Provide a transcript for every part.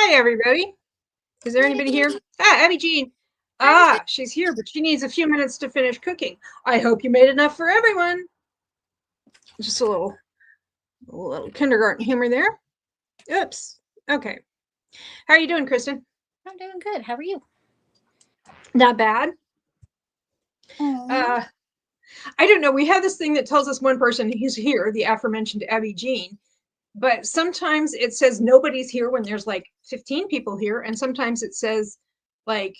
Hi, everybody. Is there anybody here? Abby Jean. She's here, but she needs a few minutes to finish cooking. I hope you made enough for everyone. Just a little kindergarten humor there. Oops. Okay. How are you doing, Kristin? I'm doing good. How are you? Not bad. I don't know. We have this thing that tells us one person who's here, the aforementioned Abby Jean. But sometimes it says nobody's here when there's like 15 people here. And sometimes it says like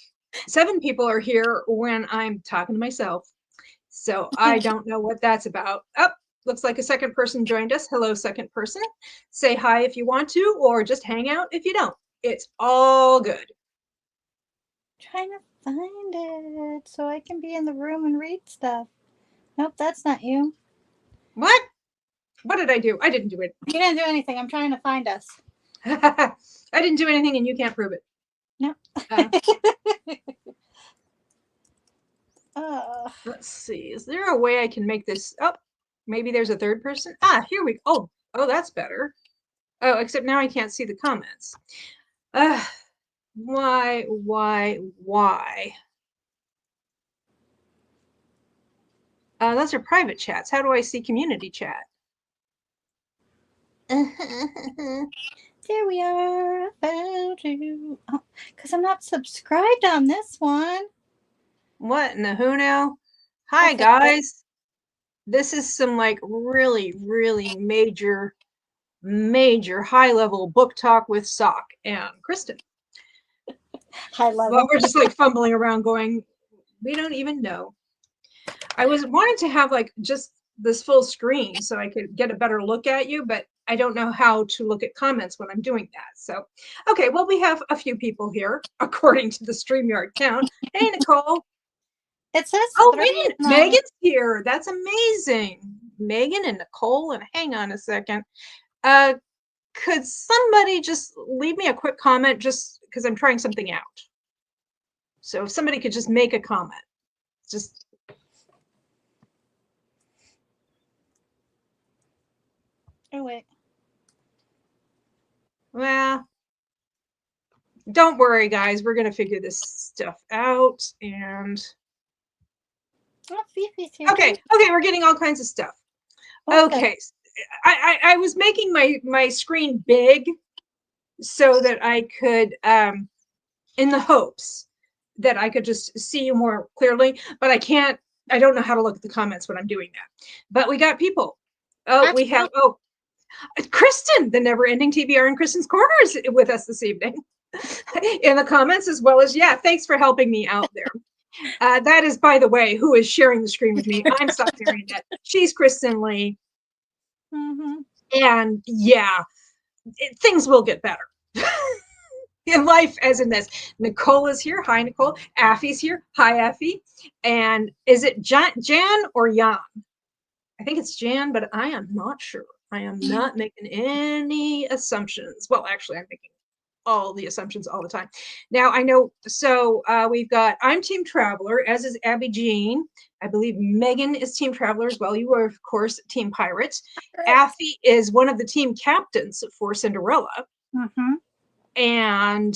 7 people are here when I'm talking to myself. So I don't know what that's about. Oh, looks like a second person joined us. Hello, second person. Say hi if you want to, or just hang out if you don't. It's all good. Trying to find it so I can be in the room and read stuff. Nope, that's not you. What? What did I do? I didn't do it. You didn't do anything. I'm trying to find us. I didn't do anything and you can't prove it. No. Let's see. Is there a way I can make this? Oh, maybe there's a third person. Here we go. Oh, that's better. Oh, except now I can't see the comments. Why? Those are private chats. How do I see community chat? There we are. I found you. Oh, because I'm not subscribed on this one. What in the who now? Hi, guys. This is some like really, really major high-level book talk with Sock and Kristin. High level. Well, we're just like fumbling around going, we don't even know. I was wanting to have like just this full screen so I could get a better look at you, but I don't know how to look at comments when I'm doing that. So, okay, well, we have a few people here according to the StreamYard count. Hey, Nicole. It says Megan's here. That's amazing. Megan and Nicole, and hang on a second. Could somebody just leave me a quick comment just because I'm trying something out? So if somebody could just make a comment, just. Oh, wait. Well, don't worry, guys. We're going to figure this stuff out. And okay, we're getting all kinds of stuff. Okay. I was making my screen big so that I could, in the hopes that I could just see you more clearly, but I don't know how to look at the comments when I'm doing that. But we got people. We have, Kristin, the never-ending TBR in Kristin's Corner is with us this evening in the comments as well as, thanks for helping me out there. That is, by the way, who is sharing the screen with me. I'm Sock Marionette. She's Kristin Leigh. And things will get better. In life as in this. Nicole is here. Hi, Nicole. Affy's here. Hi, Affy. And is it Jan or Jan? I think it's Jan, but I am not sure. I am not making any assumptions. Well, actually, I'm making all the assumptions all the time. Now, I know, so we've got, I'm Team Traveler, as is Abby Jean. I believe Megan is Team Traveler as well. You are, of course, Team Pirate. Affy is one of the team captains for Cinderella. And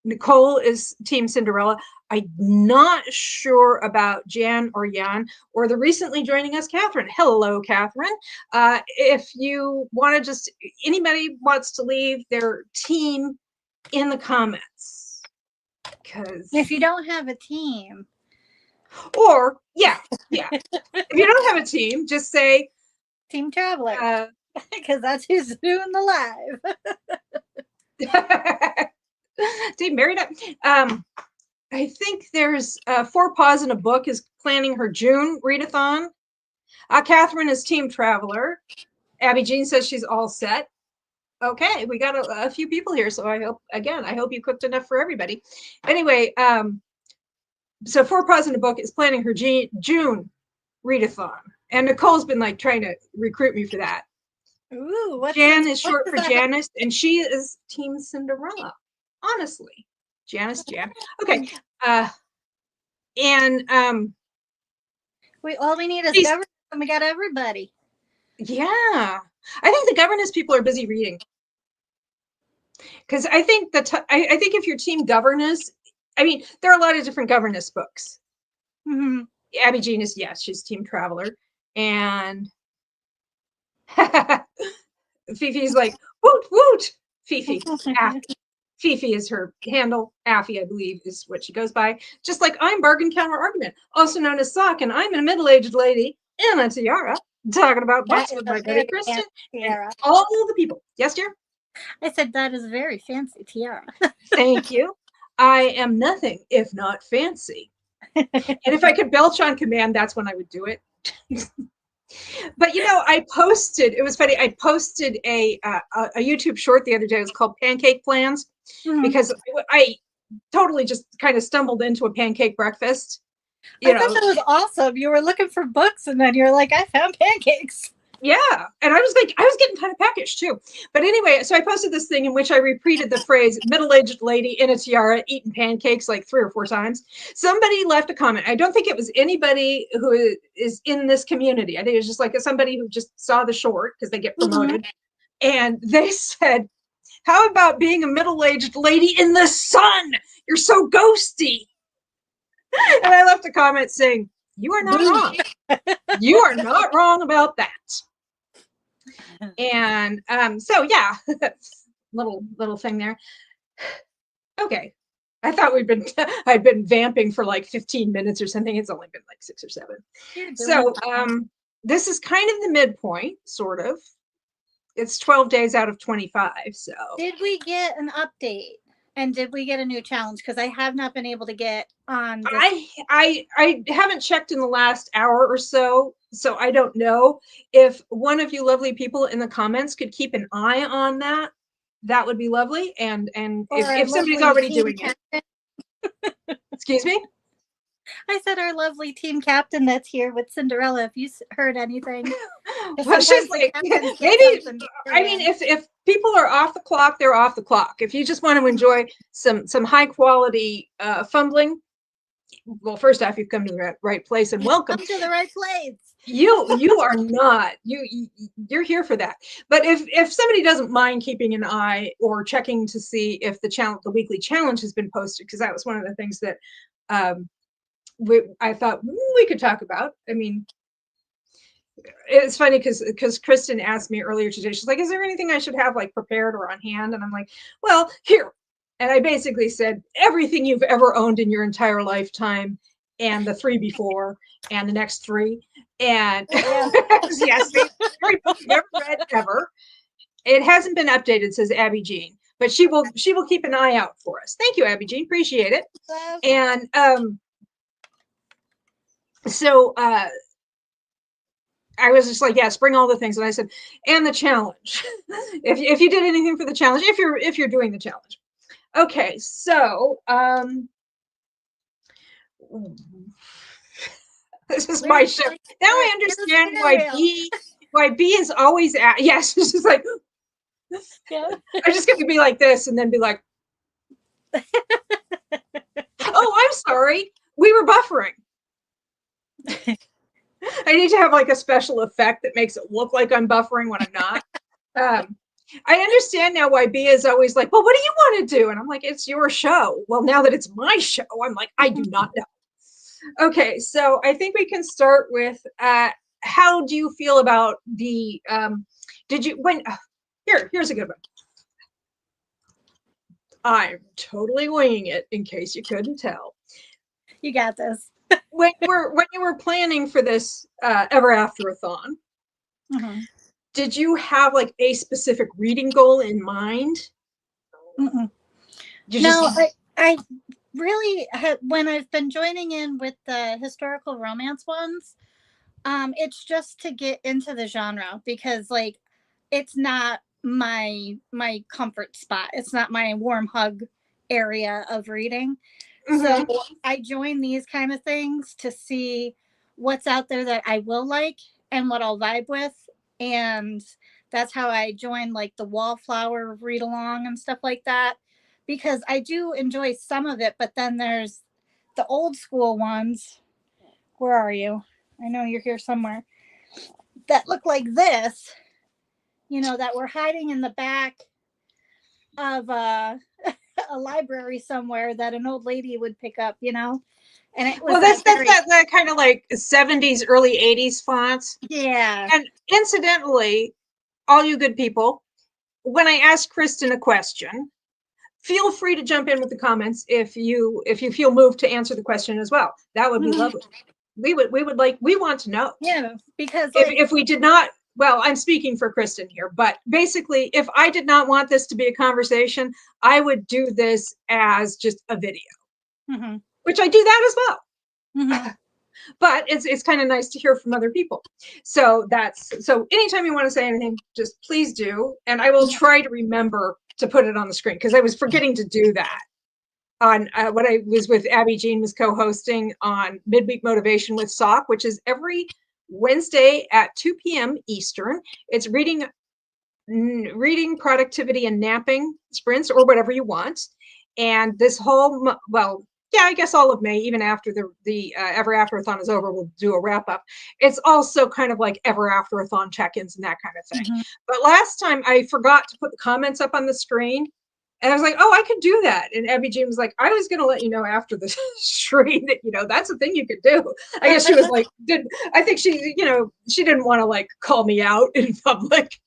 Nicole is Team Cinderella. I'm not sure about Jan or Jan or the recently joining us, Catherine. Hello, Catherine. If you want to just, anybody wants to leave their team in the comments. Because if you don't have a team. Or, if you don't have a team, just say Team Traveler. Because that's who's doing the live. Team Married Up. I think there's 4 Paws in a Book is planning her June readathon. Catherine is Team Traveler. Abby Jean says she's all set. Okay, we got a few people here, so I hope you cooked enough for everybody. Anyway, so 4 Paws in a Book is planning her June readathon, and Nicole's been like trying to recruit me for that. Ooh, Jan is short for Janice, and she is Team Cinderella. Honestly, Janice Jan. Okay, all we need is governance, and we got everybody. Yeah, I think the governance people are busy reading. Because I think I think if you're team governess, I mean, there are a lot of different governess books. Mm-hmm. Abby Jean is, yes, she's team traveler. And Fifi's like, woot, woot. Fifi. Fifi is her handle. Affy, I believe, is what she goes by. Just like I'm bargain counter argument, also known as Sock, and I'm a middle-aged lady in a tiara talking about books with my buddy Kristin and all the people. Yes, dear? I said that is a very fancy tiara. Thank you. I am nothing if not fancy. And if I could belch on command, that's when I would do it. But I posted. It was funny. I posted a YouTube short the other day. It was called "Pancake Plans," because I totally just kind of stumbled into a pancake breakfast. I thought that was awesome. You were looking for books, and then you're like, "I found pancakes." Yeah, and I was getting kind of peckish too. But anyway, so I posted this thing in which I repeated the phrase "middle-aged lady in a tiara eating pancakes" like 3 or 4 times. Somebody left a comment. I don't think it was anybody who is in this community. I think it was just like somebody who just saw the short because they get promoted. And they said, "How about being a middle-aged lady in the sun? You're so ghosty." And I left a comment saying, "You are not wrong. You are not wrong about that." And so yeah, little thing there. Okay. I thought I'd been vamping for like 15 minutes or something. It's only been like 6 or 7. So this is kind of the midpoint, sort of. It's 12 days out of 25. So did we get an update? And did we get a new challenge? Because I have not been able to get on this. I haven't checked in the last hour or so I don't know. If one of you lovely people in the comments could keep an eye on that, that would be lovely. And if somebody's already doing it. Excuse me? I said our lovely team captain that's here with Cinderella, if you heard anything. Well, she's like, maybe, I mean, if people are off the clock, they're off the clock. If you just want to enjoy some high quality fumbling, well, first off, you've come to the right place, and welcome. Come to the right place. You are not. You're here for that. But if somebody doesn't mind keeping an eye or checking to see if the weekly challenge has been posted, because that was one of the things that I thought we could talk about. I mean, it's funny because Kristin asked me earlier today, she's like, "Is there anything I should have like prepared or on hand?" And I'm like, "Well, here." And I basically said, everything you've ever owned in your entire lifetime, and the 3 before, and the next 3. And yes, every book you've ever read ever. It hasn't been updated, says Abby Jean, but she will keep an eye out for us. Thank you, Abby Jean. Appreciate it. And so I was just like, yes, bring all the things. And I said, and the challenge. if you did anything for the challenge, if you're doing the challenge. Okay, so this is my show. Now I understand why B is always at. Yes, it's just like, yeah. I'm just going to be like this and then be like, "Oh, I'm sorry. We were buffering." I need to have like a special effect that makes it look like I'm buffering when I'm not. I understand now why B is always like, "Well, what do you want to do?" And I'm like, "It's your show." Well, now that it's my show, I'm like, I do not know. Okay, so I think we can start with how do you feel about the here's a good one. I'm totally winging it in case you couldn't tell. You got this. When you were planning for this Ever Afterathon, did you have like a specific reading goal in mind? No, I really when I've been joining in with the historical romance ones, it's just to get into the genre, because like it's not my comfort spot. It's not my warm hug area of reading. So I join these kind of things to see what's out there that I will like and what I'll vibe with. And that's how I join like the Wallflower read along and stuff like that, because I do enjoy some of it, but then there's the old school ones. Where are you? I know you're here somewhere. That look like this, that were hiding in the back of a library somewhere that an old lady would pick up, and it was Well, that's that kind of like 70s, early 80s fonts. Yeah. And incidentally, all you good people, when I ask Kristin a question, feel free to jump in with the comments if you feel moved to answer the question as well. That would be lovely. We want to know. Yeah, because if we did not, well, I'm speaking for Kristin here, but basically, if I did not want this to be a conversation, I would do this as just a video, which I do that as well. But it's kind of nice to hear from other people. So anytime you want to say anything, just please do. And I will try to remember to put it on the screen, because I was forgetting to do that on what I was with Abby Jean was co-hosting on Midweek Motivation with SOC, which is every Wednesday at 2 p.m. Eastern. It's reading, productivity, and napping sprints, or whatever you want. And this whole, I guess all of May, even after the Ever Afterathon is over, we'll do a wrap up. It's also kind of like Ever Afterathon check-ins and that kind of thing. But last time I forgot to put the comments up on the screen. And I was like, oh, I could do that. And Abby Jean was like, I was going to let you know after the stream that, that's a thing you could do. I guess she was like, I think she didn't want to like call me out in public.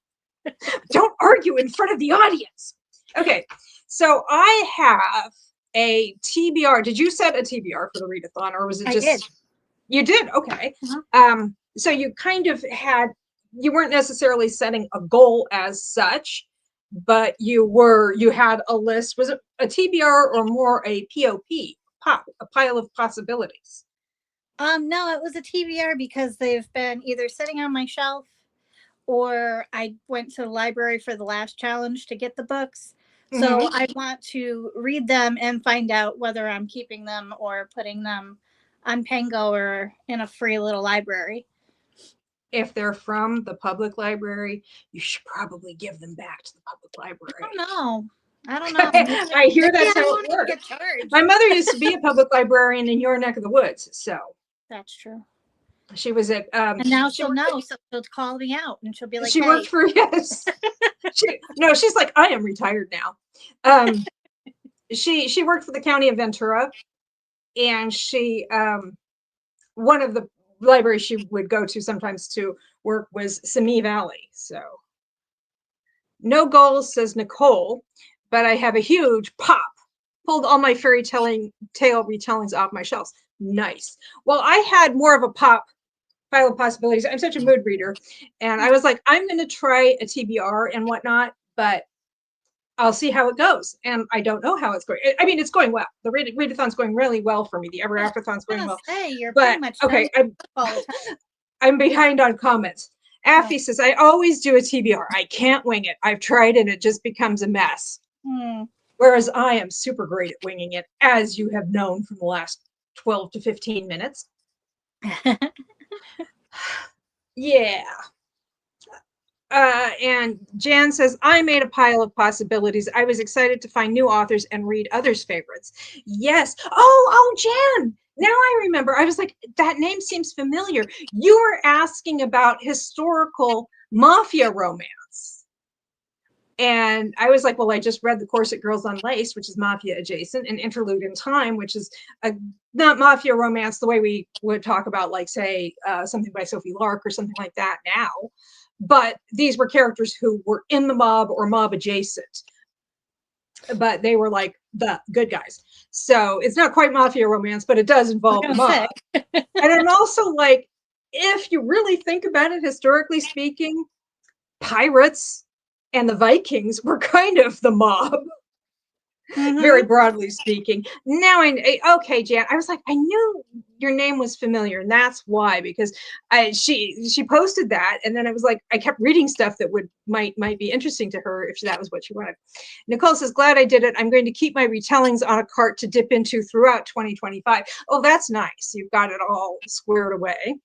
Don't argue in front of the audience. Okay. So I have a TBR. Did you set a TBR for the readathon, or was it just? I did. You did? Okay. So you kind of you weren't necessarily setting a goal as such, but you had a list. Was it a TBR or more a POP, a pile of possibilities? No, it was a TBR because they've been either sitting on my shelf, or I went to the library for the last challenge to get the books. So I want to read them and find out whether I'm keeping them or putting them on Pango or in a free little library. If they're from the public library, you should probably give them back to the public library. I don't know. I hear that's how it works. My mother used to be a public librarian in your neck of the woods, so. That's true. She was at and now she'll know, so she'll call me out and she'll be like, she worked for, yes. She's like, I am retired now. She worked for the county of Ventura, and she one of the libraries she would go to sometimes to work was Simi Valley. So no goals, says Nicole, but I have a huge pop. Pulled all my fairy tale retellings off my shelves. Nice. Well, I had more of a pile of possibilities. I'm such a mood reader. And I was like, I'm going to try a TBR and whatnot, but I'll see how it goes. And I don't know how it's going. I mean, it's going well. The readathon's going really well for me. The Ever Afterathon's going well. You're pretty much okay. I'm behind on comments. Affy says, I always do a TBR. I can't wing it. I've tried and it just becomes a mess. Whereas I am super great at winging it, as you have known from the last 12 to 15 minutes. Yeah. And Jan says, I made a pile of possibilities. I was excited to find new authors and read others' favorites. Yes. Oh, Jan. Now I remember. I was like, that name seems familiar. You were asking about historical mafia romance. And I was like, well, I just read The Corset Girls Unlaced, which is mafia adjacent, and Interlude in Time, which is not mafia romance the way we would talk about, like, say, something by Sophie Lark or something like that now. But these were characters who were in the mob or mob adjacent, but they were like the good guys. So it's not quite mafia romance, but it does involve the mob. And I'm also like, if you really think about it, historically speaking, pirates and the Vikings were kind of the mob, very broadly speaking. Now, okay, Jan, I was like, I knew your name was familiar, and that's why, because she posted that, and then it was like I kept reading stuff that might be interesting to her if that was what she wanted. Nicole says, glad I did it. I'm going to keep my retellings on a cart to dip into throughout 2025. Oh, that's nice. You've got it all squared away.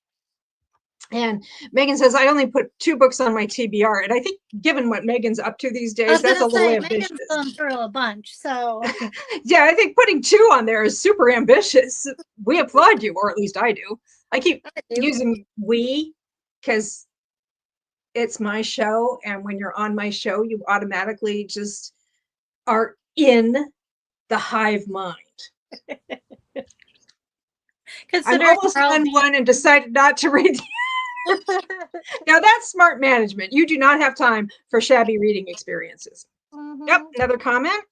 And Megan says, I only put 2 books on my TBR. And I think given what Megan's up to these days, that's a little ambitious. Megan's going through a bunch, so. Yeah, I think putting 2 on there is super ambitious. We applaud you, or at least I do. I keep using we because it's my show. And when you're on my show, you automatically just are in the hive mind. I'm almost done one and decided not to read. Now that's smart management. You do not have time for shabby reading experiences. Yep, another comment.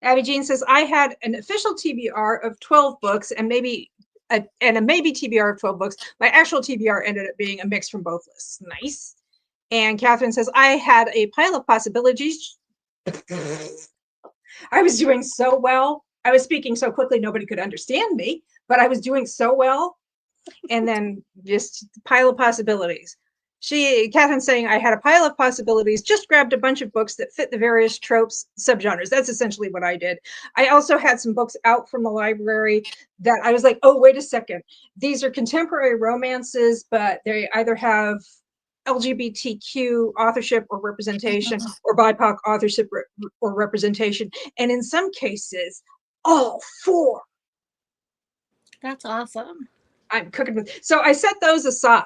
Abby Jean says, I had an official TBR of 12 books and maybe a maybe TBR of 12 books. My actual TBR ended up being a mix from both lists. Nice. And Catherine says, I had a pile of possibilities. I was doing so well. I was speaking so quickly nobody could understand me, but I was doing so well. And then just pile of possibilities. Catherine's saying, I had a pile of possibilities, just grabbed a bunch of books that fit the various tropes, subgenres. That's essentially what I did. I also had some books out from the library that I was like, oh, wait a second. These are contemporary romances, but they either have LGBTQ authorship or representation or BIPOC authorship or representation. And in some cases, all four. That's awesome. I'm cooking with. So I set those aside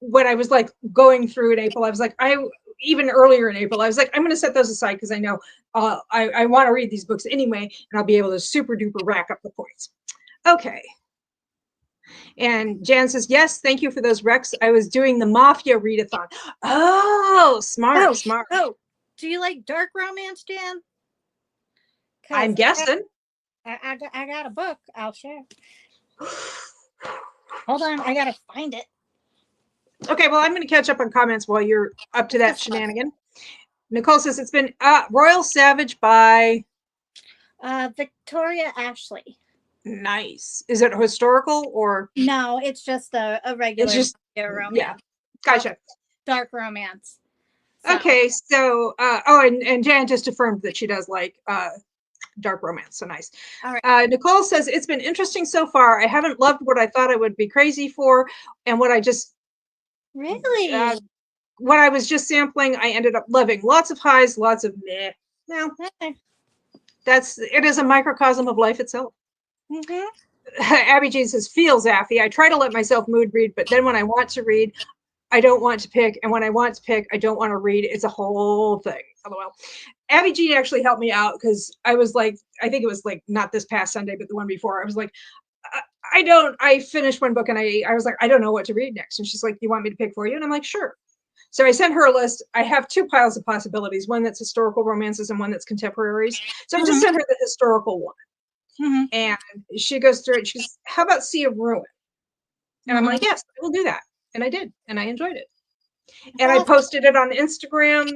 when I was like going through in April. I was like, even earlier in April, I was like, I'm going to set those aside because I know I want to read these books anyway, and I'll be able to super duper rack up the points. Okay. And Jan says, yes, thank you for those recs. I was doing the Mafia readathon. Oh, smart, smart. Oh, do you like dark romance, Jan? I'm guessing. I got a book. I'll share. Hold on, I gotta find it. Okay, well, I'm going to catch up on comments while you're up to that shenanigan. Nicole says it's been Royal Savage by Victoria Ashley. Nice. Is it historical or? No, it's just a regular romance. Yeah, gotcha. Dark romance. So. Okay, so and Jan just affirmed that she does like dark romance. So nice. All right. Nicole says it's been interesting so far. I haven't loved what I thought I would be crazy for, and what I just really what I was just sampling, I ended up loving. Lots of highs, lots of meh. Now, it is a microcosm of life itself. Abby Jean says, feels Affy. I try to let myself mood read, but then when I want to read, I don't want to pick. And when I want to pick, I don't want to read. It's a whole thing. LOL. Abby Jean actually helped me out because I was like, I think it was like not this past Sunday, but the one before. I was like, I finished one book and I was like, I don't know what to read next. And she's like, you want me to pick for you? And I'm like, sure. So I sent her a list. I have two piles of possibilities, one that's historical romances and one that's contemporaries. So I just sent her the historical one. And she goes through it. She goes, how about Sea of Ruin? And I'm like, yes, I will do that. And I did. And I enjoyed it. And I posted it on Instagram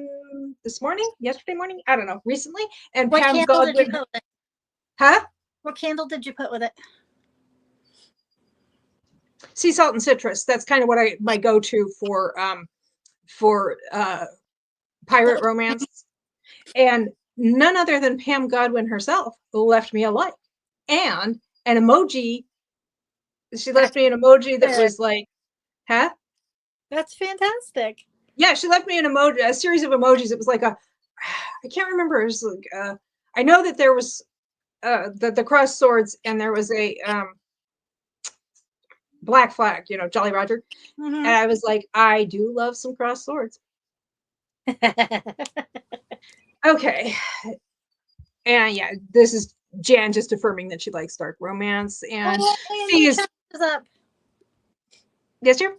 yesterday morning. I don't know, recently. And what Pam candle did you put with it? Huh? What candle did you put with it? Sea salt and citrus. That's kind of what my go-to for pirate romance. And none other than Pam Godwin herself left me a like. And an emoji. She left me an emoji that was like, huh? That's fantastic. Yeah, she left me an emoji, a series of emojis. It was like I can't remember. It was like I know that there was the crossed swords, and there was a black flag, Jolly Roger. And I was like, I do love some crossed swords. Okay. And yeah, this is Jan just affirming that she likes dark romance. And she is up. Yes, dear?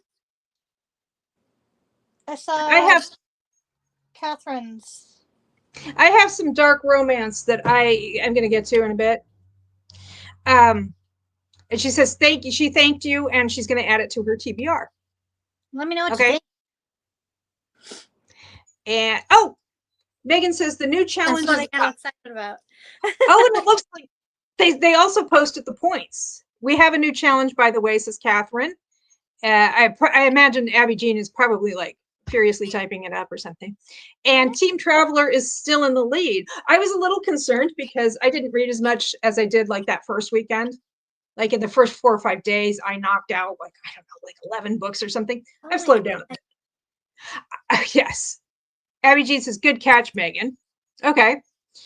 I have Catherine's. I have some dark romance that I am going to get to in a bit. And she says, thank you. She thanked you, and she's going to add it to her TBR. Let me know what you think. And Megan says the new challenge. That's what I got excited about. And it looks like they also posted the points. We have a new challenge, by the way, says Catherine. I imagine Abby Jean is probably like furiously typing it up or something. And Team Traveler is still in the lead. I was a little concerned because I didn't read as much as I did like that first weekend. Like in the first 4 or 5 days, I knocked out like, I don't know, like 11 books or something. I've slowed down a bit. Yes. Abby Jean says, good catch, Megan. Okay.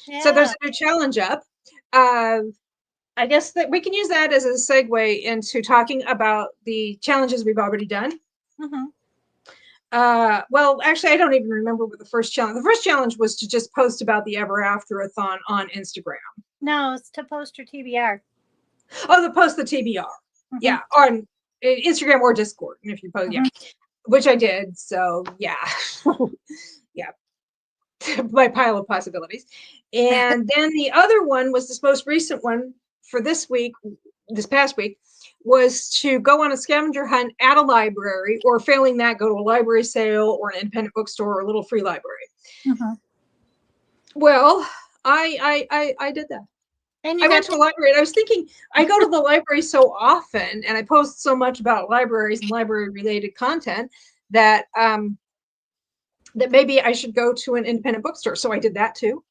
Yeah. So there's a new challenge up. I guess that we can use that as a segue into talking about the challenges we've already done. Well, actually, I don't even remember what the first challenge. The first challenge was to just post about the Ever Afterathon on Instagram. No, it's to post your TBR. Oh, the post the TBR. Yeah, on Instagram or Discord. And if you post, yeah, which I did. So yeah, yeah, my pile of possibilities. And then the other one was this most recent one for this past week, was to go on a scavenger hunt at a library, or failing that, go to a library sale or an independent bookstore or a little free library. Well, I did that. And I went to a library and I was thinking, I go to the library so often and I post so much about libraries and library related content that that maybe I should go to an independent bookstore. So I did that too.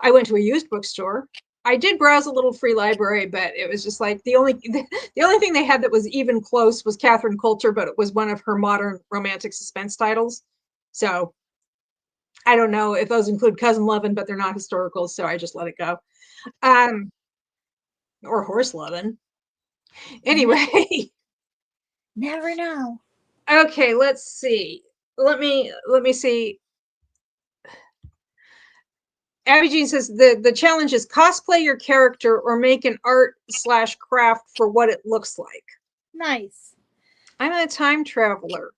I went to a used bookstore. I did browse a little free library, but it was just like the only thing they had that was even close was Catherine Coulter, but it was one of her modern romantic suspense titles. So I don't know if those include Cousin Lovin', but they're not historical, so I just let it go. Or Horse Lovin'. Anyway. Never know. Okay, let's see. Let me see. Abby Jean says the challenge is cosplay your character or make an art/craft for what it looks like. Nice. I'm a time traveler.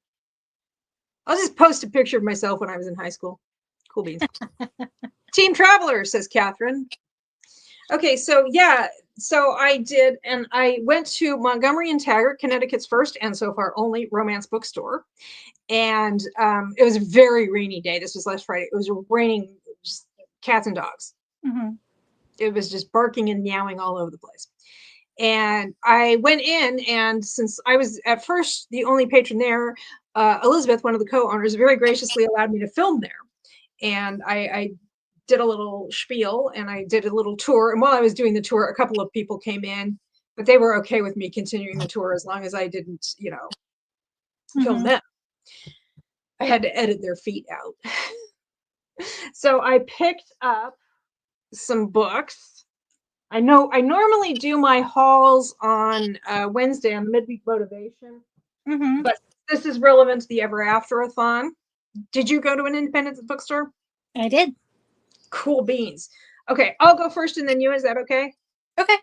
I'll just post a picture of myself when I was in high school. Cool beans. Team traveler, says Catherine. Okay, so yeah, so I did, and I went to Montgomery and Taggart, Connecticut's first and so far only romance bookstore. And it was a very rainy day. This was last Friday. It was raining, just cats and dogs. It was just barking and meowing all over the place. And I went in, and since I was at first the only patron there, Elizabeth, one of the co-owners, very graciously allowed me to film there. And I did a little spiel and I did a little tour. And while I was doing the tour, a couple of people came in, but they were okay with me continuing the tour as long as I didn't, film them. I had to edit their feet out. So I picked up some books. I know I normally do my hauls on Wednesday on midweek motivation, but this is relevant to the Ever Afterathon. Did you go to an independent bookstore? I did. Cool beans. Okay, I'll go first and then you. Is that okay? Okay.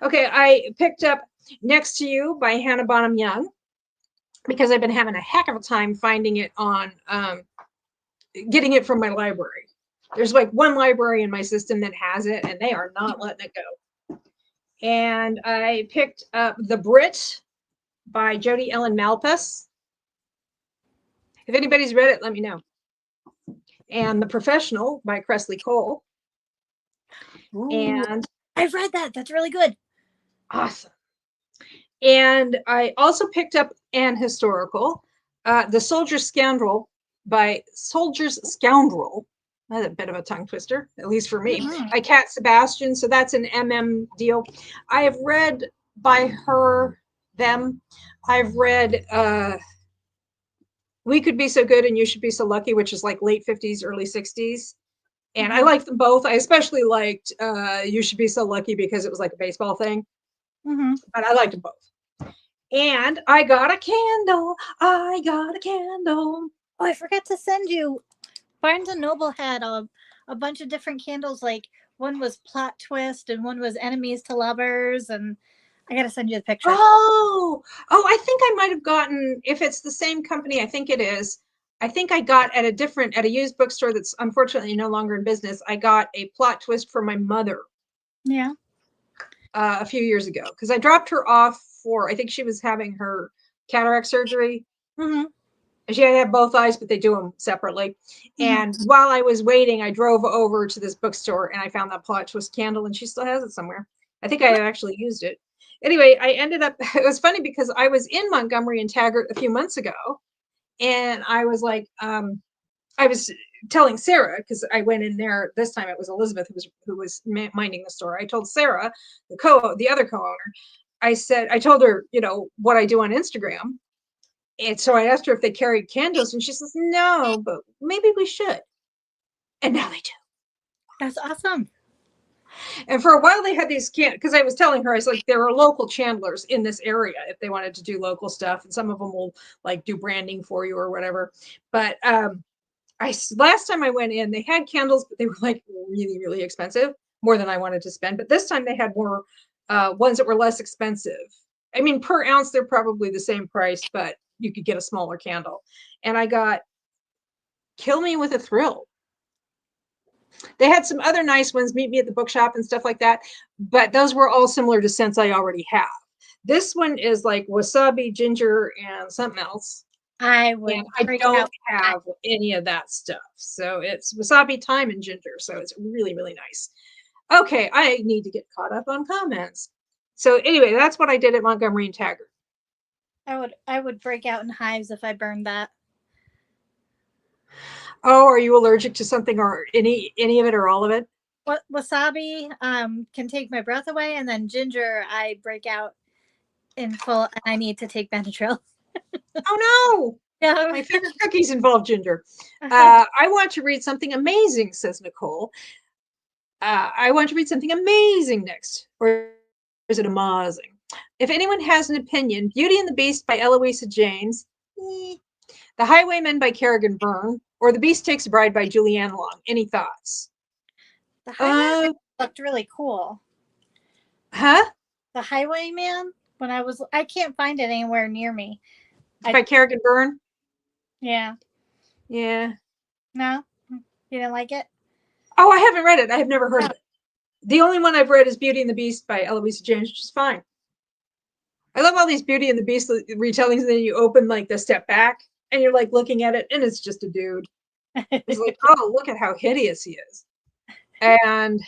Okay, I picked up Next to You by Hannah Bonham Young because I've been having a heck of a time finding it on, getting it from my library. There's like one library in my system that has it and they are not letting it go. And I picked up The Brit by Jodi Ellen Malpass. If anybody's read it, let me know. And The Professional by Cressley Cole. Ooh, and I've read that. That's really good. Awesome. And I also picked up an historical, The Soldier's Scoundrel by Soldier's Scoundrel. That's a bit of a tongue twister, at least for me. By Cat Sebastian. So that's an MM deal. I have read by them. I've read We Could Be So Good and You Should Be So Lucky, which is like late 50s, early 60s. And I liked them both. I especially liked You Should Be So Lucky because it was like a baseball thing. But I liked them both. And I got a candle. Oh, I forgot to send you. Barnes and Noble had a bunch of different candles. Like one was Plot Twist and one was Enemies to Lovers. And I got to send you the picture. Oh, I think I might have gotten, if it's the same company, I think it is. I think I got at a used bookstore that's unfortunately no longer in business. I got a Plot Twist for my mother. Yeah. A few years ago, because I dropped her off for, I think she was having her cataract surgery. She had to have both eyes, but they do them separately. And while I was waiting, I drove over to this bookstore and I found that Plot Twist candle, and she still has it somewhere. I think I actually used it. Anyway, I ended up, it was funny because I was in Montgomery and Taggart a few months ago, and I was like, I was telling Sarah, because I went in there this time, it was Elizabeth who was minding the store. I told Sarah, the other co-owner, I told her, what I do on Instagram. And so I asked her if they carried candles, and she says, no, but maybe we should. And now they do. That's awesome. And for a while they had these because I was telling her, I was like, there are local chandlers in this area if they wanted to do local stuff, and some of them will like do branding for you or whatever. But last time I went in, they had candles, but they were like really, really expensive, more than I wanted to spend. But this time they had more ones that were less expensive. I mean, per ounce, they're probably the same price, but you could get a smaller candle. And I got Kill Me with a Thrill. They had some other nice ones, Meet Me at the Bookshop and stuff like that, but those were all similar to scents I already have. This one is like wasabi, ginger, and something else. I don't have any of that stuff. So it's wasabi, thyme, and ginger. So it's really, really nice. Okay, I need to get caught up on comments. So anyway, that's what I did at Montgomery and Taggart. I would break out in hives if I burned that. Oh, are you allergic to something or any of it or all of it? Wasabi can take my breath away, and then ginger I break out in full, and I need to take Benadryl. Oh no! Yeah. My favorite cookies involve ginger. I want to read something amazing, says Nicole. I want to read something amazing next. Or is it amazing? If anyone has an opinion, Beauty and the Beast by Eloisa James, The Highwaymen by Kerrigan Byrne, or The Beast Takes a Bride by Julianne Long. Any thoughts? The Highwayman looked really cool. Huh? The Highwayman? I can't find it anywhere near me. It's by Kerrigan Byrne? Yeah. Yeah. No? You didn't like it? Oh, I haven't read it. I have never heard of it. The only one I've read is Beauty and the Beast by Eloisa James, which is fine. I love all these Beauty and the Beast retellings, and then you open like the step back and you're like looking at it and it's just a dude. It's like, oh, look at how hideous he is. And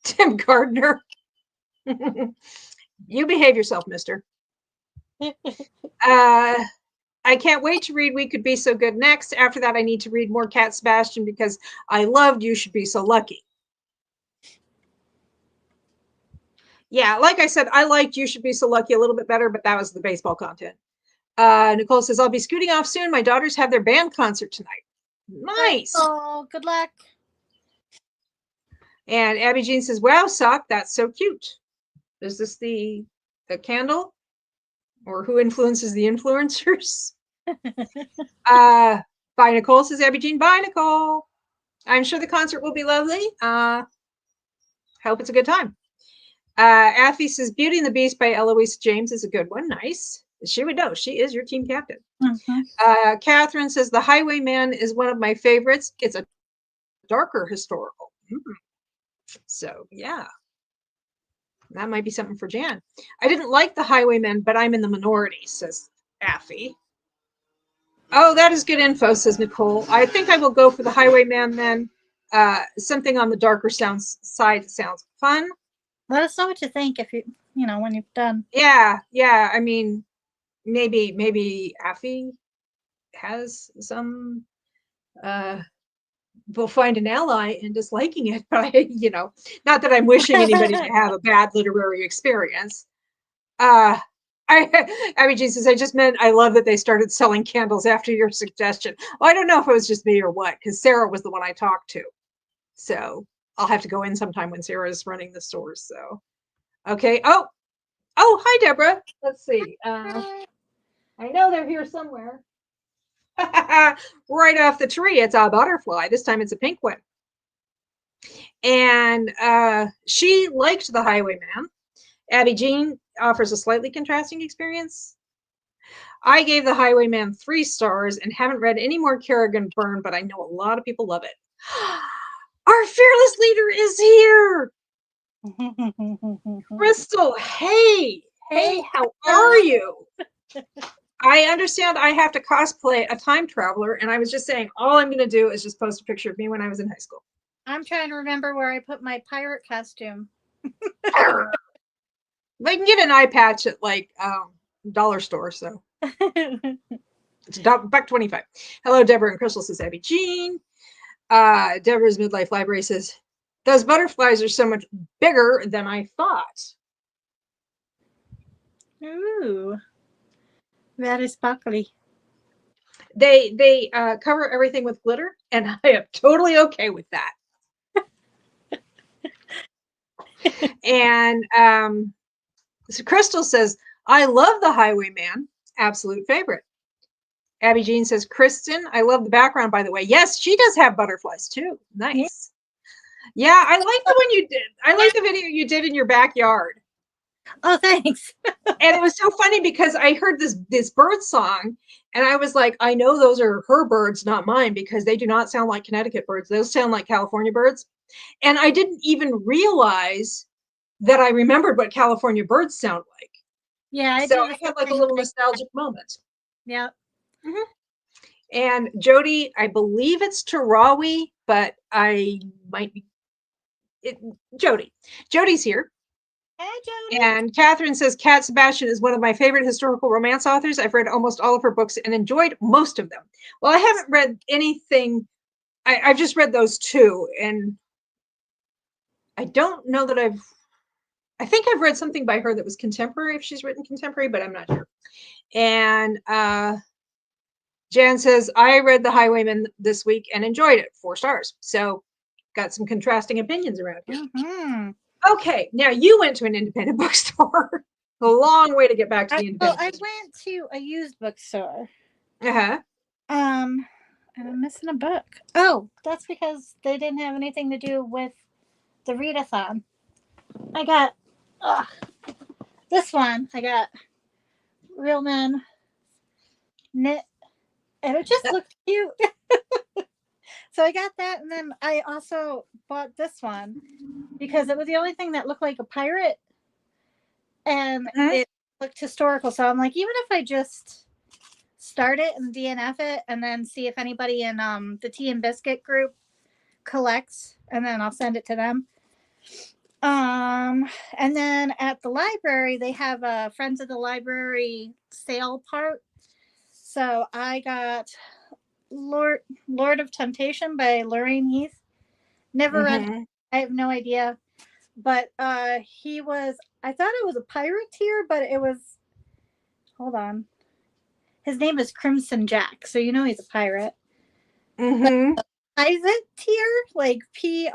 Tim Gardner. You behave yourself, mister. I can't wait to read We Could Be So Good next. After that, I need to read more Cat Sebastian because I loved You Should Be So Lucky. Yeah, like I said, I liked You Should Be So Lucky a little bit better, but that was the baseball content. Nicole says, I'll be scooting off soon. My daughters have their band concert tonight. Nice. Oh, good luck. And Abby Jean says, wow, Sock, that's so cute. Is this the candle? Or who influences the influencers? Bye, Nicole, says Abby Jean. Bye, Nicole. I'm sure the concert will be lovely. Hope it's a good time. Athy says Beauty and the Beast by Eloisa James is a good one. Nice. She would know. She is your team captain. Mm-hmm. Catherine says The Highwayman is one of my favorites. It's a darker historical. So, yeah. That might be something for Jan. I didn't like The Highwayman, but I'm in the minority, says Affy. Oh, that is good info, says Nicole. I think I will go for The Highwayman then. Something on the darker side sounds fun. Let us know what you think when you've done. Yeah. I mean, maybe Affy has some will find an ally in disliking it, but not that I'm wishing anybody to have a bad literary experience. Abby Jean says, I just meant I love that they started selling candles after your suggestion. Well, I don't know if it was just me or what, because Sarah was the one I talked to. So I'll have to go in sometime when Sarah is running the stores. So, okay. Oh, hi, Deborah. Let's see. I know they're here somewhere. Right off the tree, it's a butterfly. This time it's a pink one. And she liked The Highwayman. Abby Jean offers a slightly contrasting experience. I gave The Highwayman 3 stars and haven't read any more Kerrigan Byrne, but I know a lot of people love it. Our fearless leader is here. Crystal, hey, how are you? I understand I have to cosplay a time traveler, and I was just saying, all I'm going to do is just post a picture of me when I was in high school. I'm trying to remember where I put my pirate costume. They can get an eye patch at like dollar store, so it's $1.25. Hello, Deborah and Crystal, says Abby Jean. Deborah's Midlife Library says, those butterflies are so much bigger than I thought. Ooh, very sparkly. They cover everything with glitter, and I am totally okay with that. And so Crystal says, I love The Highwayman. Absolute favorite. Abby Jean says, Kristin, I love the background, by the way. Yes, she does have butterflies too. Nice. Yeah, I like the one you did. I like the video you did in your backyard. Oh, thanks. And it was so funny because I heard this bird song and I was like, I know those are her birds, not mine, because they do not sound like Connecticut birds. Those sound like California birds. And I didn't even realize that I remembered what California birds sound like. Yeah, so I had like a little nostalgic moment. Yeah. Mm-hmm. And Jody, I believe it's Tarawi, but I might be. Jody's here. Hi, Jody. And Catherine says Cat Sebastian is one of my favorite historical romance authors. I've read almost all of her books and enjoyed most of them. Well, I haven't read anything. I've just read those two, and I don't know that I think I've read something by her that was contemporary, if she's written contemporary, but I'm not sure. And Jan says, I read The Highwayman this week and enjoyed it. 4 stars. So got some contrasting opinions around here. Mm-hmm. Okay, now you went to an independent bookstore. A long way to get back to the independent. I went to a used bookstore. Uh-huh. And I'm missing a book. Oh, that's because they didn't have anything to do with the readathon. I got this one. I got Real Men Knit, and it just looked cute. So I got that, and then I also bought this one because it was the only thing that looked like a pirate, and it looked historical. So I'm like, even if I just start it and DNF it, and then see if anybody in the Tea and Biscuit group collects, and then I'll send it to them. And then at the library, they have a Friends of the Library sale part. So I got Lord of Temptation by Lorraine Heath. Never read. I have no idea. But he was, I thought it was a pirateer, but it was, hold on. His name is Crimson Jack, so you know he's a pirate. But privateer, like Priva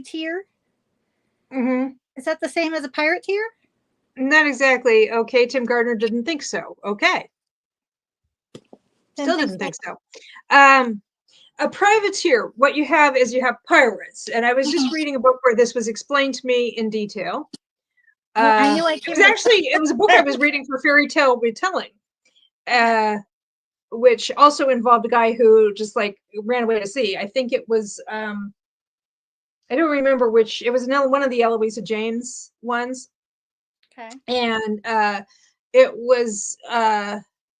tier. Is that the same as a pirate tier? Not exactly. Okay, Tim Gardner didn't think so. Okay. Still didn't think so. A privateer, what you have is you have pirates. And I was just reading a book where this was explained to me in detail. I knew it was a book I was reading for Fairy Tale Retelling, which also involved a guy who just like ran away to sea. I think it was, I don't remember which, it was one of the Eloisa James ones. Okay. And it was,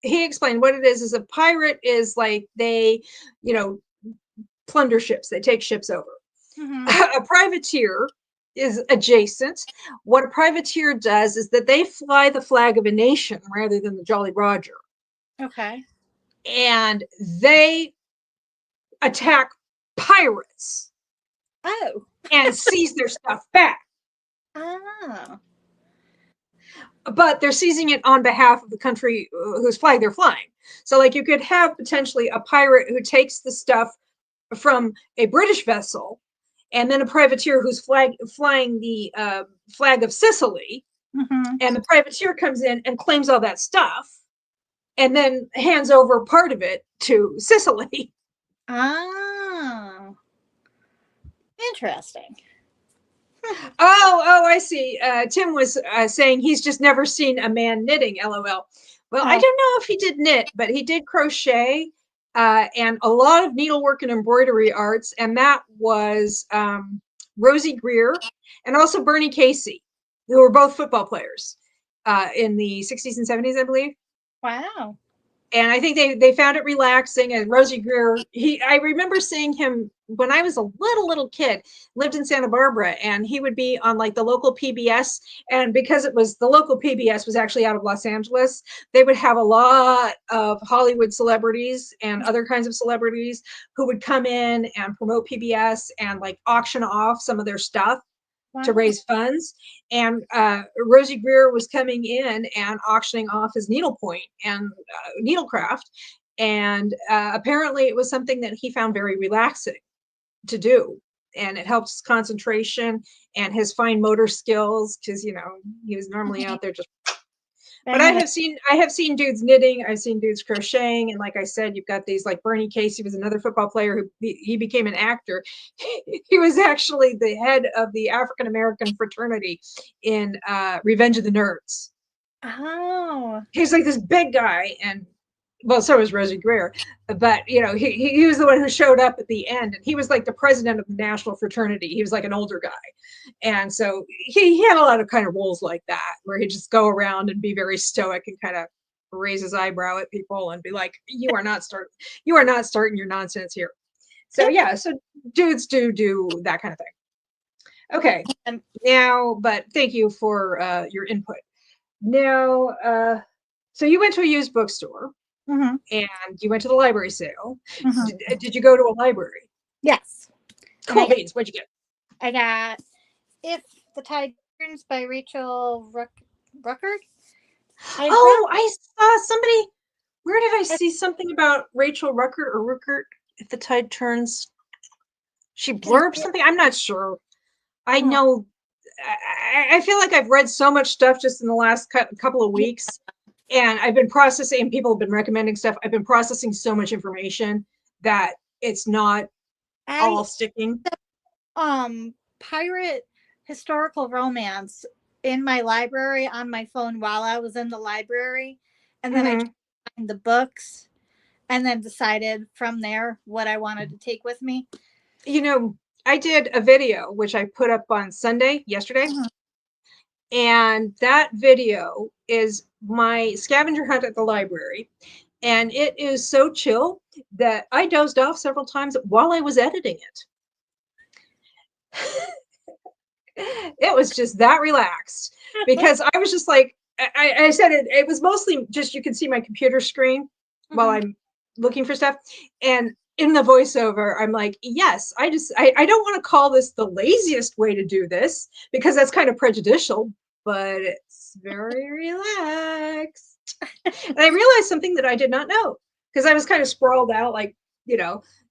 he explained what it is a pirate is like they, plunder ships. They take ships over. A privateer is adjacent. What a privateer does is that they fly the flag of a nation rather than the Jolly Roger. Okay. And they attack pirates. Oh. And seize their stuff back. Oh. But they're seizing it on behalf of the country whose flag they're flying. So like you could have potentially a pirate who takes the stuff from a British vessel, and then a privateer who's flying the flag of Sicily, and the privateer comes in and claims all that stuff, and then hands over part of it to Sicily. Oh, interesting. Oh, I see. Tim was saying he's just never seen a man knitting, LOL. Well, I don't know if he did knit, but he did crochet and a lot of needlework and embroidery arts. And that was Rosie Greer and also Bernie Casey, who were both football players in the 60s and 70s, I believe. Wow. And I think they found it relaxing. And Rosie Greer, I remember seeing him when I was a little kid, lived in Santa Barbara, and he would be on like the local PBS. And because it was the local PBS was actually out of Los Angeles, they would have a lot of Hollywood celebrities and other kinds of celebrities who would come in and promote PBS and like auction off some of their stuff. Wow. To raise funds. And Rosie Greer was coming in and auctioning off his needlepoint and needlecraft. And apparently it was something that he found very relaxing to do. and it helps concentration and his fine motor skills, because he was normally out there just. But I have seen dudes knitting, I've seen dudes crocheting, and like I said, you've got these like Bernie Casey was another football player who he became an actor. He was actually the head of the African American fraternity in Revenge of the Nerds. Oh. He's like this big guy, and well, so was Rosie Greer, but he was the one who showed up at the end, and he was like the president of the national fraternity. He was like an older guy, and so he had a lot of kind of roles like that, where he'd just go around and be very stoic and kind of raise his eyebrow at people and be like, you are not starting your nonsense here. So yeah, so dudes do that kind of thing. Okay, now, but thank you for your input. Now, so you went to a used bookstore. Mm-hmm. And you went to the library sale. Mm-hmm. Did you go to a library? Yes. Cool beans. What'd you get? I got If the Tide Turns by Rachel Ruckert. I saw somebody. Where did I see something about Rachel Ruckert or Ruckert? If the Tide Turns. She blurbed something. I'm not sure. I know. I feel like I've read so much stuff just in the last couple of weeks. And I've been processing, people have been recommending stuff. I've been processing so much information that it's not all sticking. Pirate historical romance in my library on my phone while I was in the library. And then I found the books and then decided from there what I wanted to take with me. I did a video, which I put up on Sunday, yesterday. And that video is my scavenger hunt at the library. And it is so chill that I dozed off several times while I was editing it. It was just that relaxed because I was just like, I said it was mostly just, you can see my computer screen while I'm looking for stuff. And in the voiceover, I'm like, yes, I don't want to call this the laziest way to do this because that's kind of prejudicial, but it's very relaxed. And I realized something that I did not know because I was kind of sprawled out, like,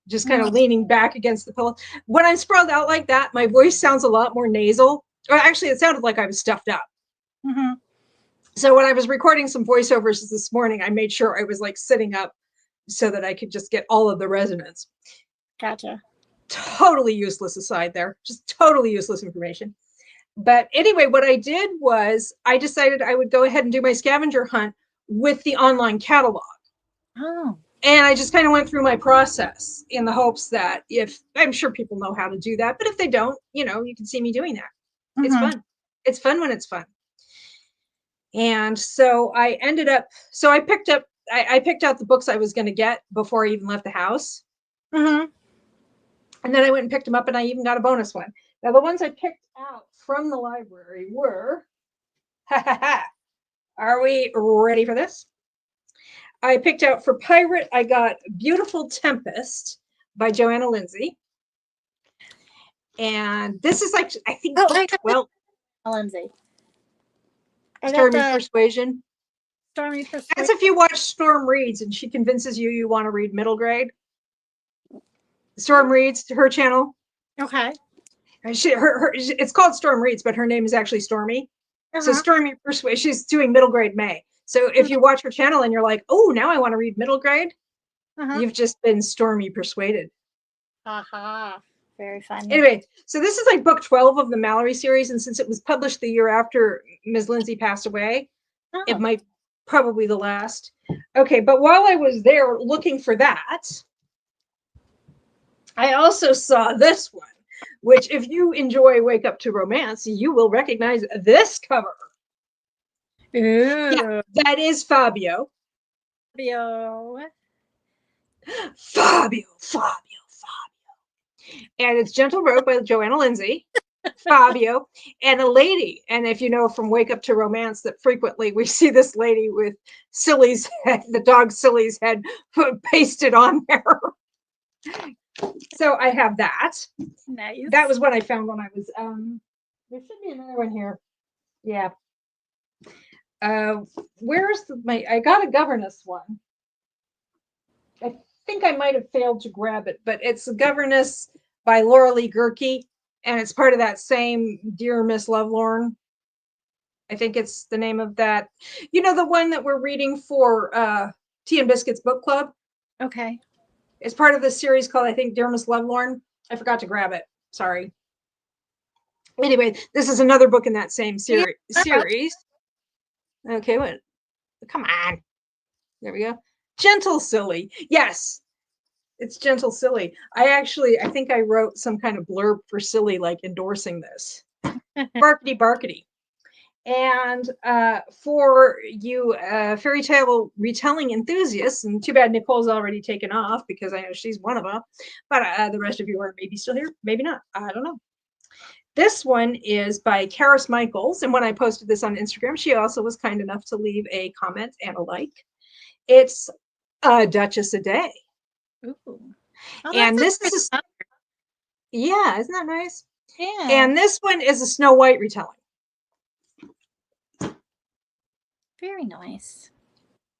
just kind of leaning back against the pillow. When I'm sprawled out like that, my voice sounds a lot more nasal. Or actually, it sounded like I was stuffed up. So when I was recording some voiceovers this morning, I made sure I was like sitting up so that I could just get all of the resonance. Gotcha. Totally useless aside there, just totally useless information. But anyway, what I did was I decided I would go ahead and do my scavenger hunt with the online catalog. Oh. And I just kind of went through my process in the hopes that I'm sure people know how to do that, but if they don't, you can see me doing that. It's fun. It's fun when it's fun. And so I ended up, I picked out the books I was going to get before I even left the house. And then I went and picked them up, and I even got a bonus one. Now, the ones I picked out from the library were, are we ready for this? I picked out for Pirate, I got Beautiful Tempest by Joanna Lindsay. And this is like, I think, Lindsay. Stormy Persuasion. Stormy Persuasion. That's if you watch Storm Reads and she convinces you want to read middle grade. Storm Reads, her channel. Okay. It's called Storm Reads, but her name is actually Stormy. So Stormy Persuasion, she's doing middle grade May. So if you watch her channel and you're like, oh, now I want to read middle grade, you've just been Stormy persuaded. Very funny. Anyway, so this is like book 12 of the Mallory series. And since it was published the year after Ms. Lindsay passed away, it might probably the last. Okay, but while I was there looking for that, I also saw this one, which if you enjoy Wake Up to Romance, you will recognize this cover. Ooh. Yeah, that is Fabio. Fabio. And it's Gentle Road by Joanna Lindsay. Fabio and a lady. And if you know from Wake Up to Romance that frequently we see this lady with Silly's head, the dog Silly's head pasted on there. So I have that. Nice. That was what I found when I was there should be another one here. Yeah. Where's I got a governess one. I think I might have failed to grab it, but it's a governess by Laura Lee Gerke, and it's part of that same Dear Miss Lovelorn. I think it's the name of that. You know, the one that we're reading for Tea and Biscuits Book Club? Okay. It's part of the series called, I think, Dear Miss Lovelorn. I forgot to grab it. Sorry. Anyway, this is another book in that same series. Okay, what? Come on. There we go. Gentle Silly. Yes, it's Gentle Silly. I think I wrote some kind of blurb for Silly, like endorsing this. Barkety barkety. And for you fairy tale retelling enthusiasts, and too bad Nicole's already taken off because I know she's one of them, but the rest of you are maybe still here, maybe not. I don't know. This one is by Karis Michaels, and when I posted this on Instagram, she also was kind enough to leave a comment and a like. It's a Duchess a Day. Ooh. Oh, And this is yeah, isn't that nice? Yeah. And this one is a Snow White retelling. Very nice.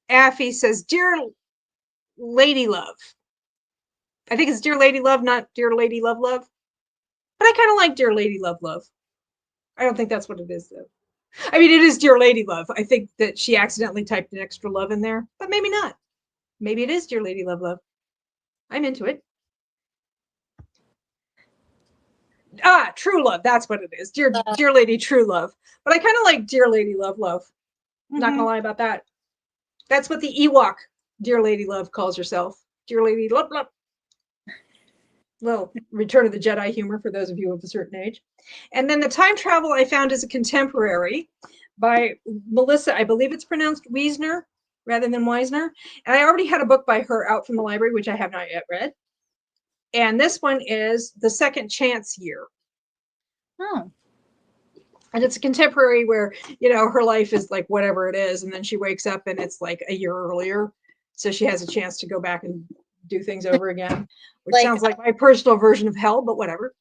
Affy says, Dear Lady Love. I think it's Dear Lady Love, not Dear Lady Love Love. But I kind of like Dear Lady Love Love. I don't think that's what it is, though. I mean, it is Dear Lady Love. I think that she accidentally typed an extra love in there, but maybe not. Maybe it is Dear Lady Love Love. I'm into it. Ah, True Love. That's what it is. Dear Lady True Love. But I kind of like Dear Lady Love Love. Not gonna lie about that. That's what the Ewok Dear Lady Love calls herself. Dear Lady Love Love. Well, Return of the Jedi humor for those of you of a certain age. And then the time travel I found is a contemporary by Melissa, I believe it's pronounced Wiesner rather than Weisner. And I already had a book by her out from the library, which I have not yet read. And this one is The Second Chance Year. Oh. And it's a contemporary where, you know, her life is like whatever it is. And then she wakes up and it's like a year earlier. So she has a chance to go back and do things over again, which sounds like my personal version of hell, but whatever.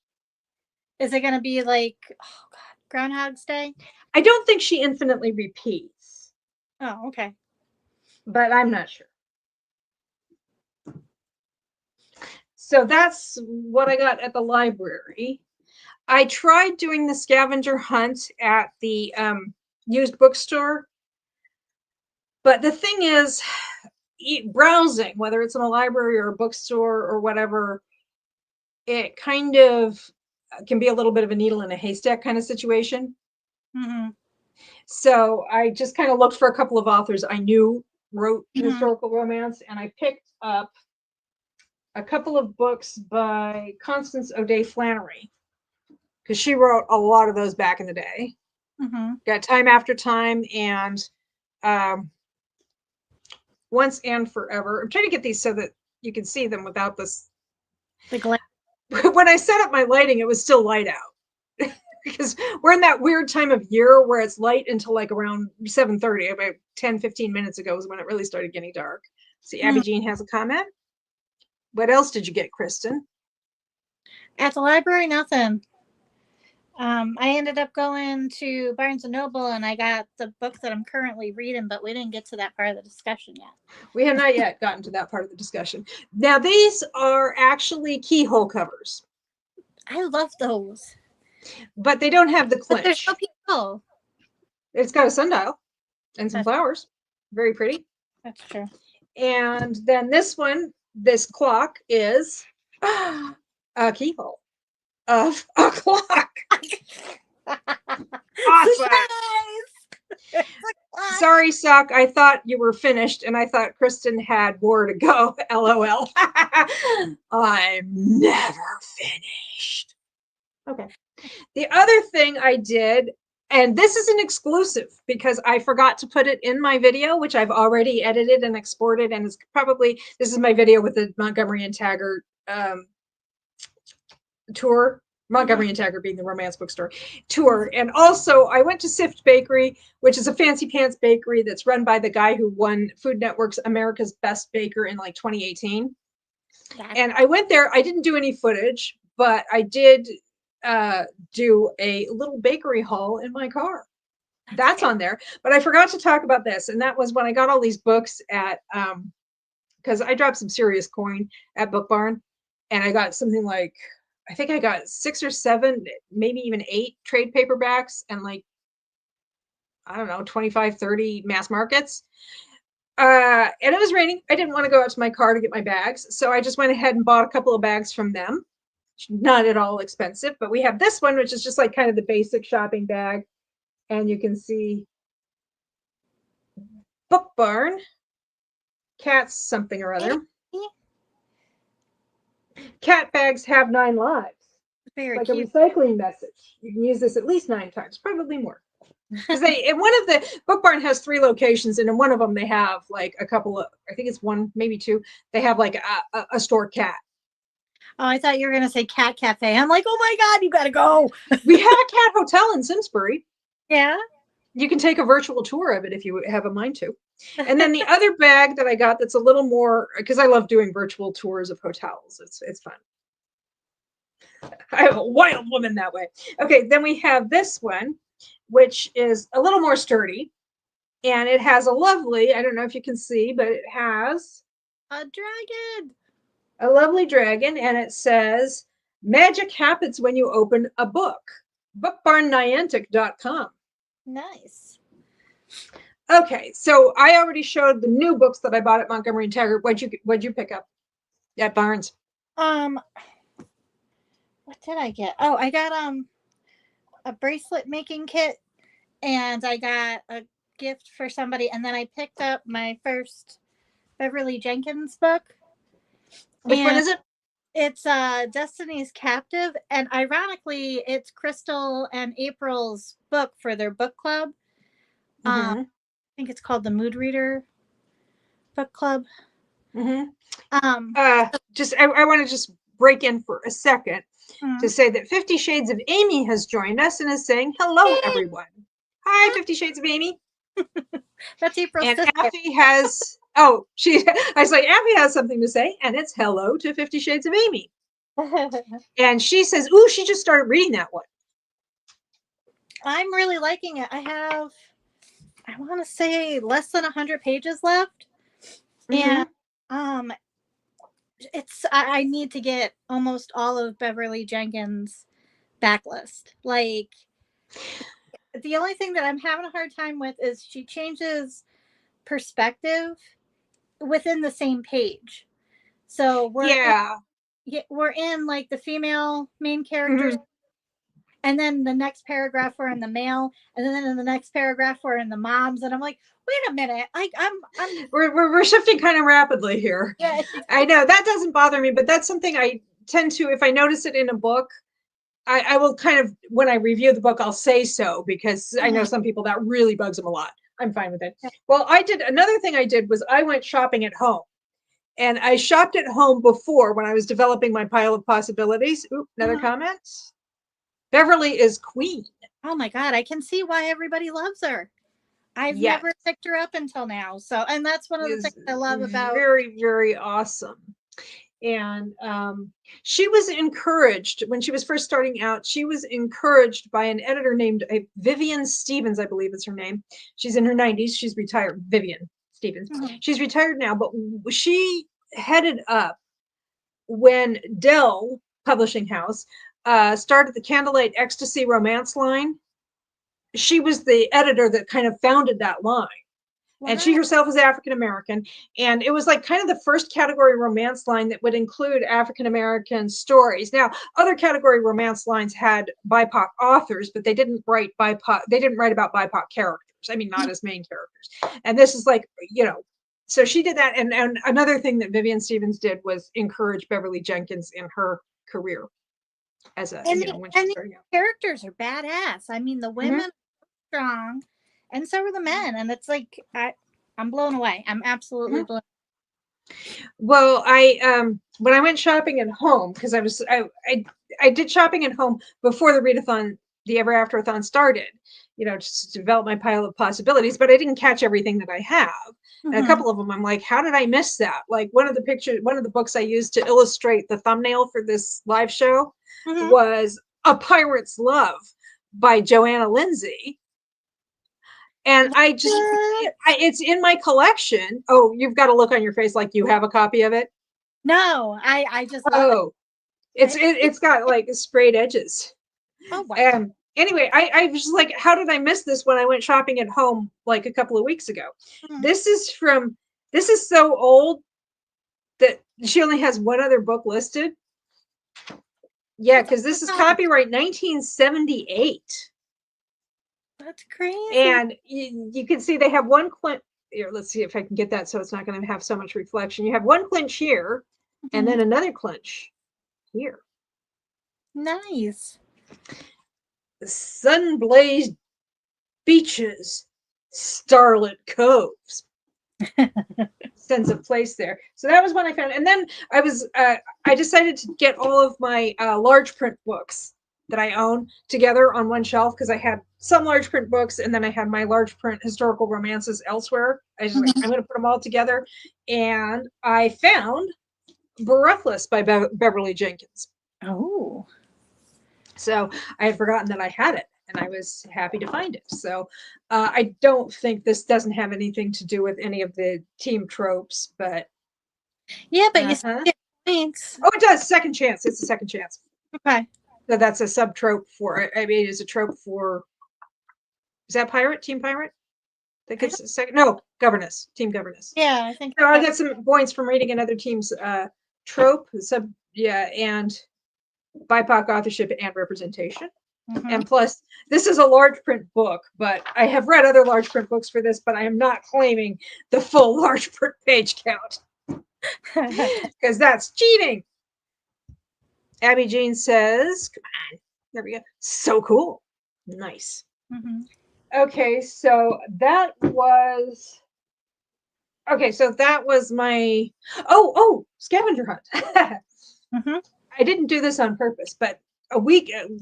Is it going to be like, oh God, Groundhog's Day? I don't think she infinitely repeats. Oh, okay. But I'm not sure. So that's what I got at the library. I tried doing the scavenger hunt at the used bookstore. But the thing is, browsing, whether it's in a library or a bookstore or whatever, it kind of can be a little bit of a needle in a haystack kind of situation. Mm-hmm. So I just kind of looked for a couple of authors I knew wrote historical romance, and I picked up a couple of books by Constance O'Day Flannery, because she wrote a lot of those back in the day. Got Time After Time and Once and Forever. I'm trying to get these so that you can see them without this. When I set up my lighting, it was still light out. Because we're in that weird time of year where it's light until like around 7:30, about 10-15 minutes ago was when it really started getting dark. See, Abby Jean has a comment. What else did you get, Kristin? At the library, nothing. I ended up going to Barnes & Noble and I got the book that I'm currently reading, but we didn't get to that part of the discussion yet. We have not yet gotten to that part of the discussion. Now, these are actually keyhole covers. I love those. But they don't have the clinch. But there's no people. It's got a sundial and some flowers. Very pretty. That's true. And then this one, this clock is a keyhole of a clock. Awesome. Sorry, Sock. I thought you were finished, and I thought Kristin had more to go. LOL. I'm never finished. Okay. The other thing I did, and this is an exclusive because I forgot to put it in my video, which I've already edited and exported, and it's probably, this is my video with the Montgomery and Taggart tour. Montgomery and Taggart being the romance bookstore tour. And also I went to Sift Bakery, which is a fancy pants bakery that's run by the guy who won Food Network's America's Best Baker in like 2018. And I went there. I didn't do any footage, but I did do a little bakery haul in my car. That's on there. But I forgot to talk about this. And that was when I got all these books at, because I dropped some serious coin at Book Barn. And I got something like I think I got 6 or 7, maybe even 8 trade paperbacks and like, I don't know, 25, 30 mass markets. And it was raining. I didn't want to go out to my car to get my bags. So I just went ahead and bought a couple of bags from them. Not at all expensive, but we have this one, which is just like kind of the basic shopping bag. And you can see Book Barn, cats something or other. Cat bags have 9 lives. Very like cute. a recycling message. You can use this at least 9 times, probably more. Because in one of the Book Barn has 3 locations, and in one of them they have like a couple of, I think it's 1, maybe 2. They have like a store cat. Oh, I thought you were gonna say cat cafe. I'm like, oh my god, you gotta go. We have a cat hotel in Simsbury. Yeah. You can take a virtual tour of it if you have a mind to. And then the other bag that I got that's a little more, because I love doing virtual tours of hotels. It's fun. I'm a wild woman that way. Okay, then we have this one, which is a little more sturdy. And it has a lovely, I don't know if you can see, but it has a dragon. A lovely dragon, and it says, magic happens when you open a book. Bookbarnniantic.com. Nice. Okay, so I already showed the new books that I bought at Montgomery and Taggart. What'd you pick up at Barnes? What did I get? Oh, I got a bracelet making kit, and I got a gift for somebody, and then I picked up my first Beverly Jenkins book. Which one is it? It's Destiny's Captive, and ironically, it's Crystal and April's book for their book club. Mm-hmm. I think it's called the Mood Reader Book Club. Mm-hmm. I want to just break in for a second to say that 50 Shades of Amy has joined us and is saying hello, everyone. Hi, 50 Shades of Amy. That's April's and sister. Affy has, I was like, Affy has something to say, and it's hello to 50 Shades of Amy. And she says, ooh, she just started reading that one. I'm really liking it. I want to say less than 100 pages left. Mm-hmm. And I need to get almost all of Beverly Jenkins' backlist. Like, the only thing that I'm having a hard time with is she changes perspective within the same page. So we're in like the female main characters, and then the next paragraph we're in the male, and then in the next paragraph we're in the moms, and I'm like, wait a minute, we're shifting kind of rapidly here. Yeah. I know that doesn't bother me, but that's something I tend to, if I notice it in a book, I will kind of, when I review the book, I'll say so, because I know some people that really bugs them a lot. I'm fine with it. Well, another thing I did was I went shopping at home, and I shopped at home before when I was developing my pile of possibilities. Ooh, another comment. Beverly is queen. Oh my God, I can see why everybody loves her. I've never picked her up until now. So, and that's one of the things I love about. Very, very awesome. And she was encouraged when she was first starting out. She was encouraged by an editor named Vivian Stevens, I believe is her name. She's in her 90s. She's retired. Vivian Stevens. Mm-hmm. She's retired now, but she headed up when Dell Publishing House started the Candlelight Ecstasy romance line. She was the editor that kind of founded that line. Wow. And she herself is African American. And it was like kind of the first category romance line that would include African American stories. Now, other category romance lines had BIPOC authors, but they didn't write about BIPOC characters. I mean, not as main characters. And this is like, so she did that. And another thing that Vivian Stevens did was encourage Beverly Jenkins in her career as a, when she's starting out. Characters are badass. I mean, the women are strong, and so are the men. And it's like, I'm blown away. I'm absolutely blown away. Well, when I went shopping at home, because I did shopping at home before the Ever Afterathon started, just to develop my pile of possibilities, but I didn't catch everything that I have. And a couple of them, I'm like, how did I miss that? Like one of the books I used to illustrate the thumbnail for this live show was A Pirate's Love by Joanna Lindsay. And it's in my collection. Oh, you've got a look on your face like you have a copy of it? No, I just love it. It's got like sprayed edges. Oh wow. Anyway, I was just like, how did I miss this when I went shopping at home like a couple of weeks ago? Mm-hmm. This is so old that she only has one other book listed. Yeah, because this is copyright 1978. That's crazy. And you can see they have one clinch. Here, let's see if I can get that so it's not going to have so much reflection. You have one clinch here, and then another clinch here. Nice. Sun-blazed beaches, starlit coves. Sense of place there. So that was one I found. And then I decided to get all of my large print books that I own together on one shelf because I had some large print books and then I had my large print historical romances elsewhere. I was like, I'm going to put them all together. And I found Breathless by Beverly Jenkins. Oh. So I had forgotten that I had it and I was happy to find it. So I don't think this doesn't have anything to do with any of the team tropes, but. Yeah, but you still get points. Oh, it does. Second chance. It's a second chance. Okay. So that's a sub trope for, I mean, it's a trope for, is that pirate? Team pirate? I think it's a second. No, governess. Team governess. Yeah, I think. So I got some points from reading another team's trope, and BIPOC authorship and representation. And plus, this is a large print book, but I have read other large print books for this, but I am not claiming the full large print page count because that's cheating. Abby Jean says, come on, there we go. So cool. Nice. Okay, so that was my scavenger hunt. I didn't do this on purpose, but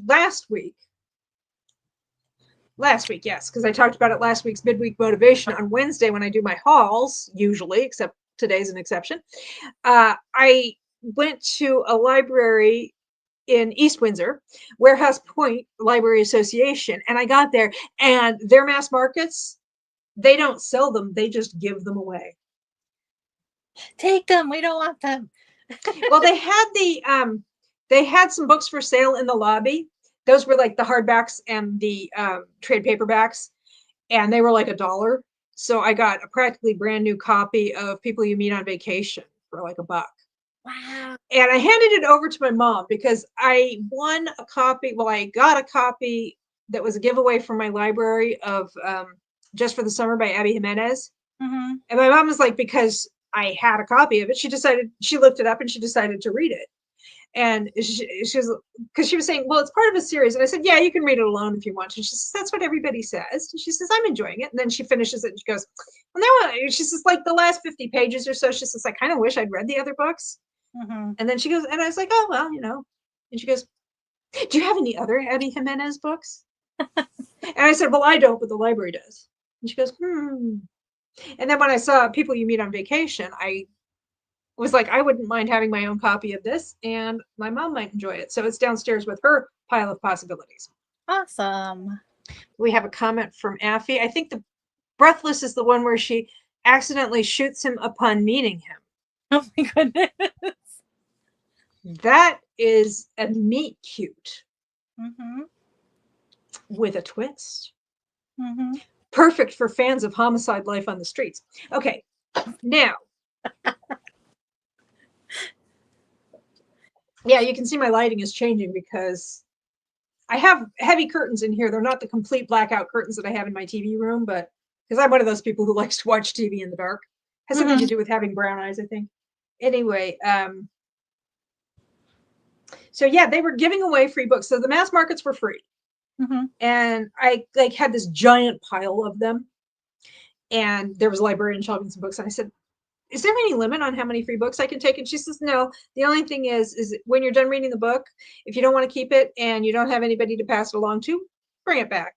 last week, yes, because I talked about it last week's midweek motivation on Wednesday when I do my hauls, usually, except today's an exception. I went to a library in East Windsor, Warehouse Point Library Association, and I got there, and their mass markets, they don't sell them, they just give them away. Take them, we don't want them. Well, they had some books for sale in the lobby. Those were like the hardbacks and the trade paperbacks, and they were like $1. So I got a practically brand new copy of People You Meet on Vacation for like $1. Wow. And I handed it over to my mom because I won a copy. Well, I got a copy that was a giveaway from my library of Just for the Summer by Abby Jimenez. And my mom was like, because I had a copy of it, she looked it up and she decided to read it. And she was, because she was saying, well, it's part of a series. And I said, yeah, you can read it alone if you want to. And she says, that's what everybody says. And she says, I'm enjoying it. And then she finishes it and she goes, well, now, she says, like the last 50 pages or so, she says, I kind of wish I'd read the other books. And then she goes, and I was like, oh, well, and she goes, do you have any other Abby Jimenez books? And I said, well, I don't, but the library does. And she goes, And then when I saw People You Meet on Vacation, I was like, I wouldn't mind having my own copy of this, and my mom might enjoy it. So it's downstairs with her pile of possibilities. Awesome. We have a comment from Affy. I think the Breathless is the one where she accidentally shoots him upon meeting him. Oh my goodness. That is a meet cute with a twist. Perfect for fans of homicide life on the streets. Okay, now. Yeah, you can see my lighting is changing because I have heavy curtains in here. They're not the complete blackout curtains that I have in my TV room, but because I'm one of those people who likes to watch TV in the dark. Has something to do with having brown eyes, I think. Anyway, so yeah, they were giving away free books. So the mass markets were free. And I had this giant pile of them. And there was a librarian shelving some books. And I said, is there any limit on how many free books I can take? And she says, no, the only thing is when you're done reading the book, if you don't want to keep it and you don't have anybody to pass it along to, bring it back.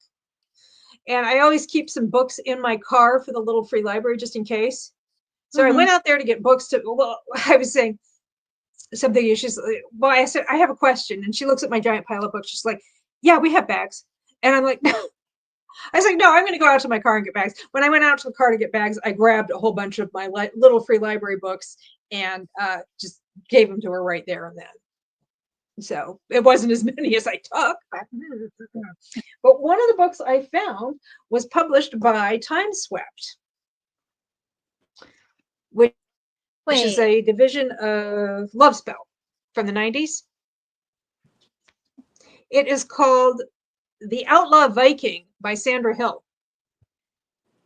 And I always keep some books in my car for the little free library just in case. So I went out there to get books I was saying something. She's like, well, I said, I have a question. And she looks at my giant pile of books. She's like, yeah, we have bags. And I'm like, no. I was like, no, I'm going to go out to my car and get bags. When I went out to the car to get bags, I grabbed a whole bunch of my little free library books and just gave them to her right there and then. So it wasn't as many as I took. But one of the books I found was published by Time Swept, which is a division of Love Spell from the 90s. It is called The Outlaw Viking by Sandra Hill.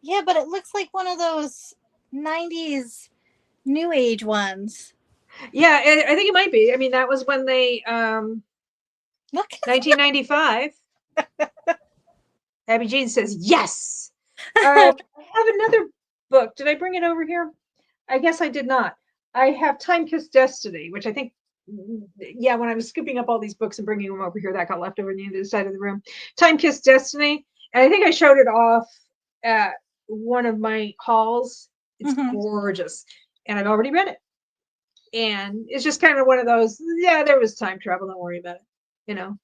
Yeah, but it looks like one of those 90s new age ones. Yeah, I think it might be. I mean, that was when they 1995. Abby Jean says yes. I have another book. Did I bring it over here? I guess I did not. I have Time Kissed Destiny, which I think, yeah, when I was scooping up all these books and bringing them over here, that got left over on the other side of the room. Time Kissed Destiny, and I think I showed it off at one of my hauls. It's gorgeous, and I've already read it. And it's just kind of one of those, yeah, there was time travel, don't worry about it. You know,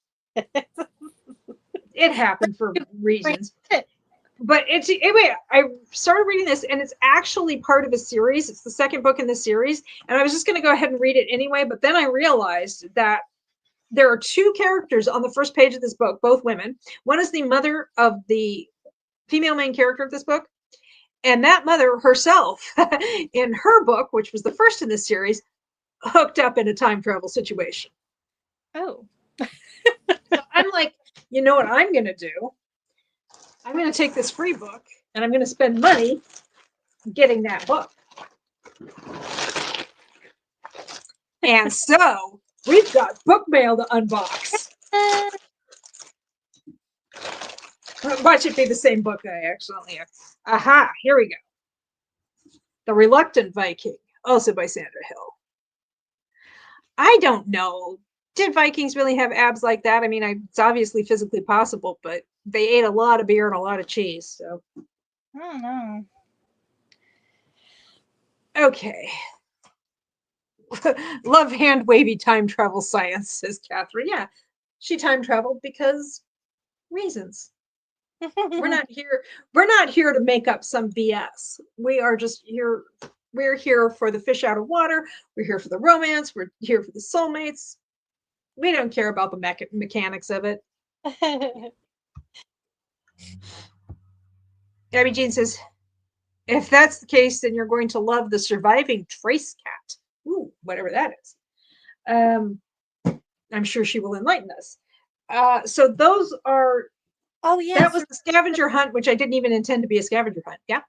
it happened for reasons. But it's anyway, I started reading this, and it's actually part of a series. It's the second book in the series, and I was just going to go ahead and read it anyway. But then I realized that there are two characters on the first page of this book, both women. One is the mother of the female main character of this book, and that mother herself, in her book, which was the first in this series, hooked up in a time travel situation. Oh. So I'm like, you know what I'm going to do? I'm going to take this free book and I'm going to spend money getting that book. And so we've got book mail to unbox. Watch it be the same book I accidentally have. Aha, here we go. The Reluctant Viking, also by Sandra Hill. I don't know. Did Vikings really have abs like that? I mean, it's obviously physically possible, but they ate a lot of beer and a lot of cheese. So I don't know. Okay. Love hand wavy time travel science, says Catherine. Yeah, she time traveled because reasons. We're not here to make up some BS. We are just here. We're here for the fish out of water. We're here for the romance. We're here for the soulmates. We don't care about the mechanics of it. Abby Jean says, if that's the case, then you're going to love The Surviving Trace Cat. Ooh, whatever that is. I'm sure she will enlighten us. So those are. Oh, yeah. That was the scavenger hunt, which I didn't even intend to be a scavenger hunt. Yeah.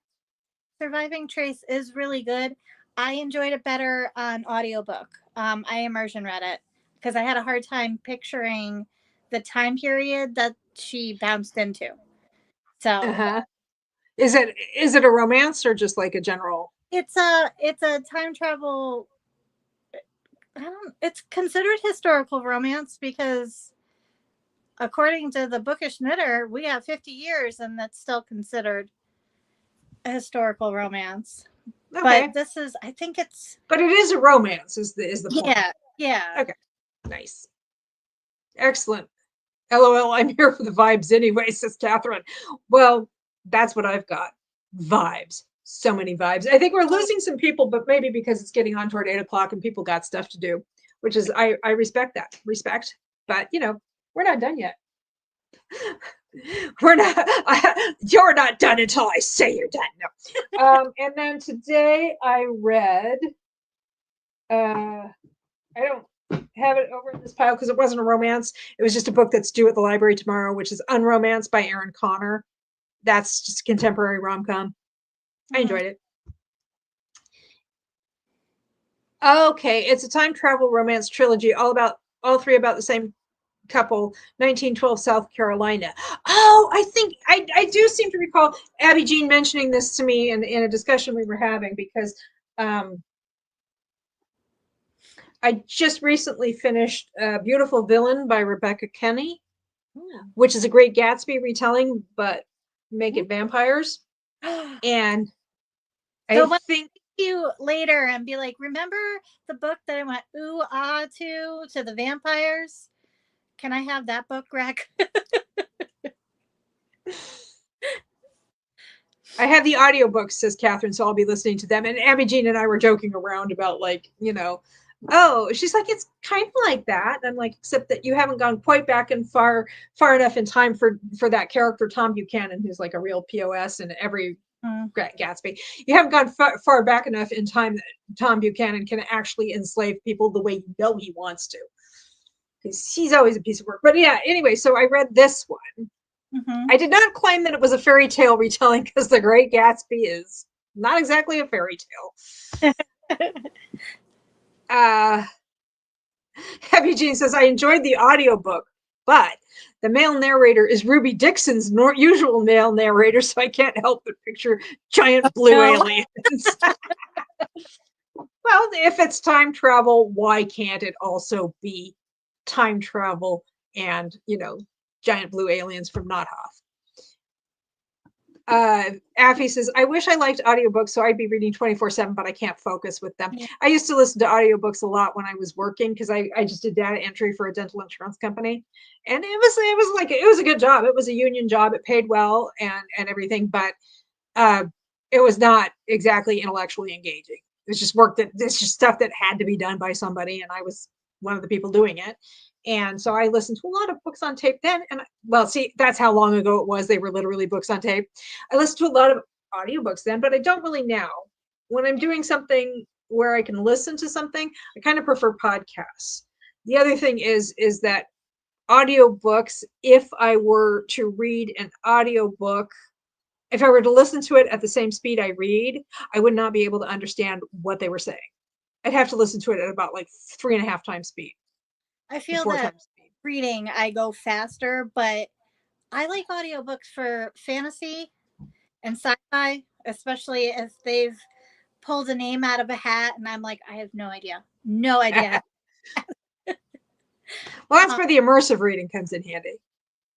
Surviving Trace is really good. I enjoyed it better on audiobook. I immersion read it because I had a hard time picturing the time period that she bounced into. So is it a romance or just like a general? It's a time travel. It's considered historical romance because according to the Bookish Knitter, we have 50 years and that's still considered a historical romance. Okay. But this is, I think it's. But it is a romance, is the point. Yeah. Okay. Nice. Excellent. LOL, I'm here for the vibes anyway, says Catherine. Well, that's what I've got. Vibes. So many vibes. I think we're losing some people, but maybe because it's getting on toward 8 o'clock and people got stuff to do, which is, I respect that. Respect. But, we're not done yet. You're not done until I say you're done. No. And then today I read, I don't have it over in this pile because it wasn't a romance. It was just a book that's due at the library tomorrow, which is Unromanced by Erin Connor. That's just a contemporary rom-com. I enjoyed it. Okay, it's a time travel romance trilogy, all three about the same couple, 1912 South Carolina. Oh, I think I do seem to recall Abby Jean mentioning this to me in a discussion we were having because I just recently finished Beautiful Villain by Rebecca Kenney, which is a Great Gatsby retelling, but make it vampires. And so I think you later and be like, remember the book that I went ooh ah to the vampires? Can I have that book, Greg? I have the audiobooks, says Catherine, so I'll be listening to them. And Abby Jean and I were joking around about oh, she's like, it's kind of like that. I'm like, except that you haven't gone quite back and far enough in time for that character Tom Buchanan, who's like a real POS in every Gatsby. You haven't gone far back enough in time that Tom Buchanan can actually enslave people the way you know he wants to. Because he's always a piece of work. But yeah, anyway, so I read this one. I did not claim that it was a fairy tale retelling because The Great Gatsby is not exactly a fairy tale. Happy Jean says, I enjoyed the audiobook, but the male narrator is Ruby Dixon's usual male narrator, so I can't help but picture giant blue aliens. Well, if it's time travel, why can't it also be time travel and, giant blue aliens from Nothoff? Affy says, I wish I liked audiobooks, so I'd be reading 24/7, but I can't focus with them. I used to listen to audiobooks a lot when I was working because I just did data entry for a dental insurance company. And it was a good job. It was a union job. It paid well and everything, but it was not exactly intellectually engaging. It's just it's just stuff that had to be done by somebody, and I was one of the people doing it. And so I listened to a lot of books on tape then. And see, that's how long ago it was. They were literally books on tape. I listened to a lot of audiobooks then, but I don't really now. When I'm doing something where I can listen to something, I kind of prefer podcasts. The other thing is that audiobooks, if I were to read an audiobook, if I were to listen to it at the same speed I read, I would not be able to understand what they were saying. I'd have to listen to it at about like 3.5 times speed. I feel that reading, I go faster, but I like audiobooks for fantasy and sci-fi, especially if they've pulled a name out of a hat and I'm like, I have no idea. No idea. Well, that's where the immersive reading comes in handy.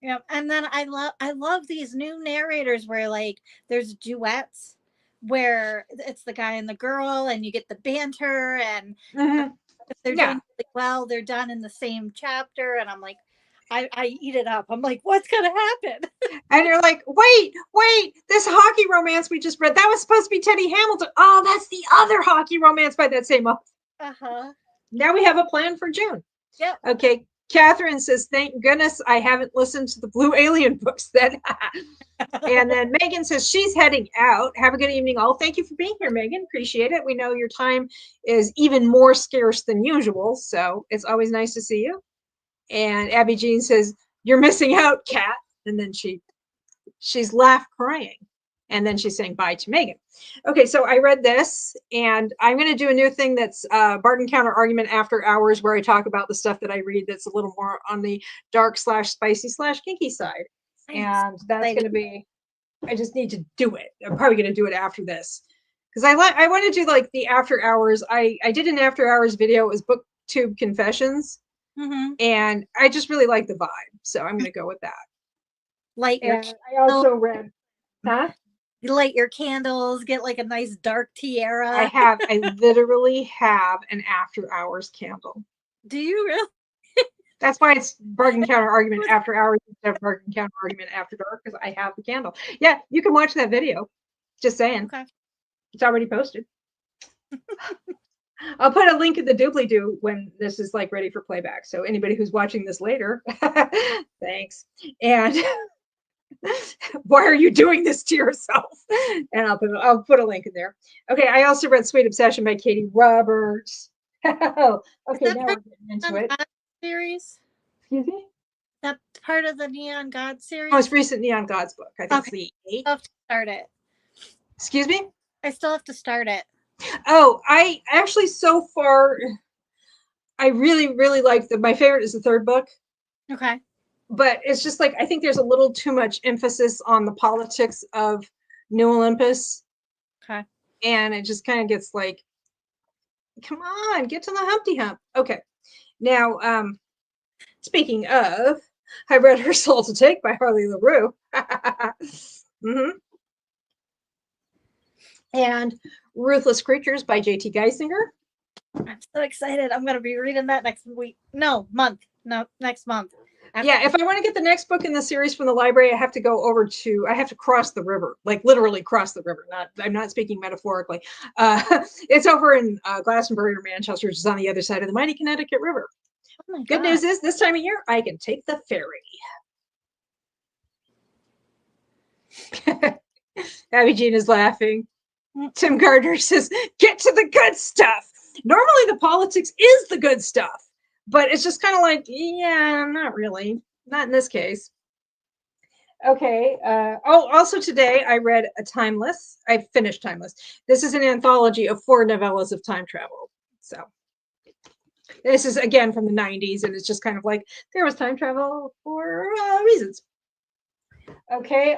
Yeah, and then I love these new narrators where like there's duets where it's the guy and the girl and you get the banter and if they're doing really well, they're done in the same chapter and I'm like, I eat it up. I'm like, what's gonna happen? And you're like, wait, this hockey romance we just read, that was supposed to be Teddy Hamilton. Oh, that's the other hockey romance by that same author. Now we have a plan for June. Yep. Okay. Catherine says, thank goodness I haven't listened to the Blue Alien books then. And then Megan says she's heading out. Have a good evening, all. Thank you for being here, Megan. Appreciate it. We know your time is even more scarce than usual, so it's always nice to see you. And Abby Jean says, you're missing out, Kat. And then she's laugh crying. And then she's saying bye to Megan. Okay, so I read this, and I'm going to do a new thing that's bargain counter argument after hours, where I talk about the stuff that I read that's a little more on the dark / spicy / kinky side. And that's going to be, I just need to do it. I'm probably going to do it after this because I want to do like the after hours. I did an after hours video. It was BookTube Confessions, and I just really like the vibe, so I'm going to go with that. I also read, You light your candles, get like a nice dark tiara. I literally have an after hours candle. Do you really? That's why it's bargain counter argument after hours instead of bargain counter argument after dark, because I have the candle. Yeah, you can watch that video. Just saying. Okay. It's already posted. I'll put a link in the doobly-doo when this is like ready for playback. So anybody who's watching this later, thanks. And why are you doing this to yourself? And I'll put a link in there. Okay, I also read Sweet Obsession by Katie Roberts. Okay, now we're getting into it. Series? Excuse me? That part of the Neon God series? Most recent Neon Gods book. I think it's the 8th. I have to start it. Excuse me? I still have to start it. Oh, I actually so far, I really, really like my favorite is the 3rd book. Okay. But it's just like, I think there's a little too much emphasis on the politics of New Olympus. Okay. And it just kind of gets like, come on, get to the Humpty Hump. Okay. Now, speaking of, I read Her Soul to Take by Harley LaRue. And Ruthless Creatures by J.T. Geisinger. I'm so excited. I'm going to be reading that next week. No, month. No, next month. Yeah, if I want to get the next book in the series from the library, I have to cross the river, like literally cross the river. I'm not speaking metaphorically. It's over in Glastonbury or Manchester, which is on the other side of the mighty Connecticut River. Oh my Good God. news is this time of year, I can take the ferry. Abby Jean is laughing. Tim Gardner says, get to the good stuff. Normally the politics is the good stuff, but it's just kind of like, yeah, not really. Not in this case. Okay. Also today I read I finished Timeless. This is an anthology of 4 novellas of time travel. So this is again from the 90s, and it's just kind of like there was time travel for reasons. Okay.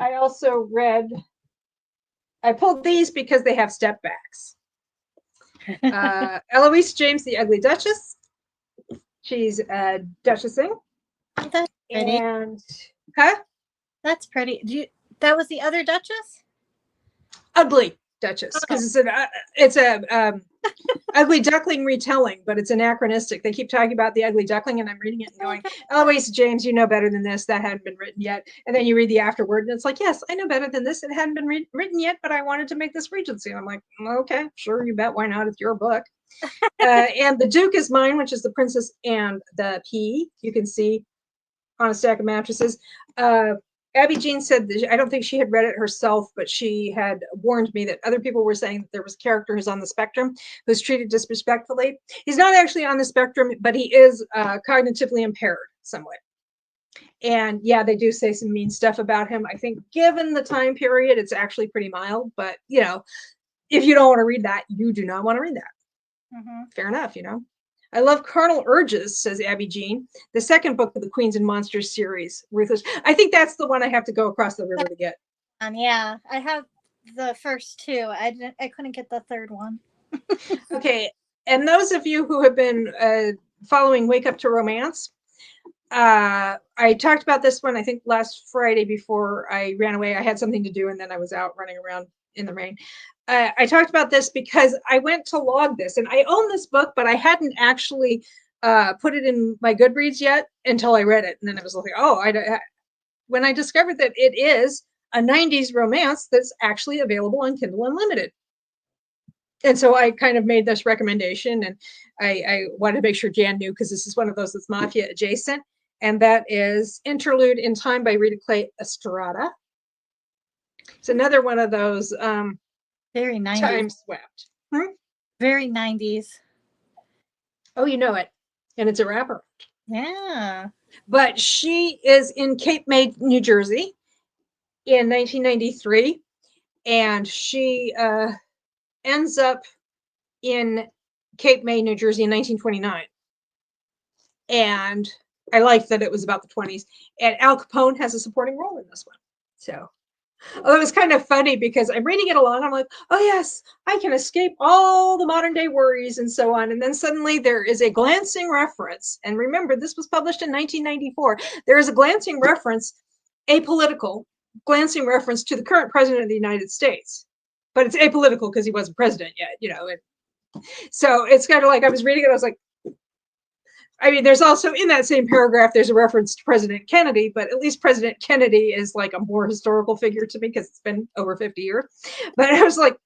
I pulled these because they have step backs. Eloise James, The Ugly Duchess. She's duchessing. That's pretty. And That's pretty. That was the other Duchess? Ugly Duchess, because it's a Ugly Duckling retelling, but it's anachronistic. They keep talking about the Ugly Duckling, and I'm reading it and going, Eloise James, you know better than this. That hadn't been written yet. And then you read the afterword, and it's like, yes, I know better than this. It hadn't been written yet, but I wanted to make this Regency. And I'm like, okay, sure, you bet. Why not? It's your book. And The Duke is Mine, which is The Princess and the Pea. You can see on a stack of mattresses. Abby Jean said that I don't think she had read it herself, but she had warned me that other people were saying that there was a character who's on the spectrum who's treated disrespectfully. He's not actually on the spectrum, but he is cognitively impaired somewhat. And yeah, they do say some mean stuff about him. I think given the time period, it's actually pretty mild, but if you don't want to read that, you do not want to read that. Mm-hmm. Fair enough, I love Carnal Urges, says Abby Jean, the second book of the Queens and Monsters series. Ruthless. I think that's the one I have to go across the river to get. Yeah, I have the first 2. I couldn't get the third one. Okay, and those of you who have been following Wake Up to Romance, I talked about this one, I think last Friday before I ran away. I had something to do, and then I was out running around in the rain. I talked about this because I went to log this, and I own this book, but I hadn't actually put it in my Goodreads yet until I read it. And then I was like, when I discovered that it is a 90s romance that's actually available on Kindle Unlimited. And so I kind of made this recommendation, and I wanted to make sure Jan knew, because this is one of those that's mafia adjacent, and that is Interlude in Time by Rita Clay Estrada. It's another one of those very 90s. Time swept. Very 90s. Oh, you know it. And it's a rapper. Yeah. But she is in Cape May, New Jersey in 1993. And she ends up in Cape May, New Jersey in 1929. And I liked that it was about the 20s. And Al Capone has a supporting role in this one. So it was kind of funny because I'm reading it along. I'm like, oh, yes, I can escape all the modern day worries and so on. And then suddenly there is a glancing reference. And remember, this was published in 1994. There is a glancing reference, apolitical glancing reference to the current president of the United States. But it's apolitical because he wasn't president yet, So it's kind of like I was reading it. I was like, I mean, there's also in that same paragraph, there's a reference to President Kennedy, but at least President Kennedy is like a more historical figure to me because it's been over 50 years. But I was like,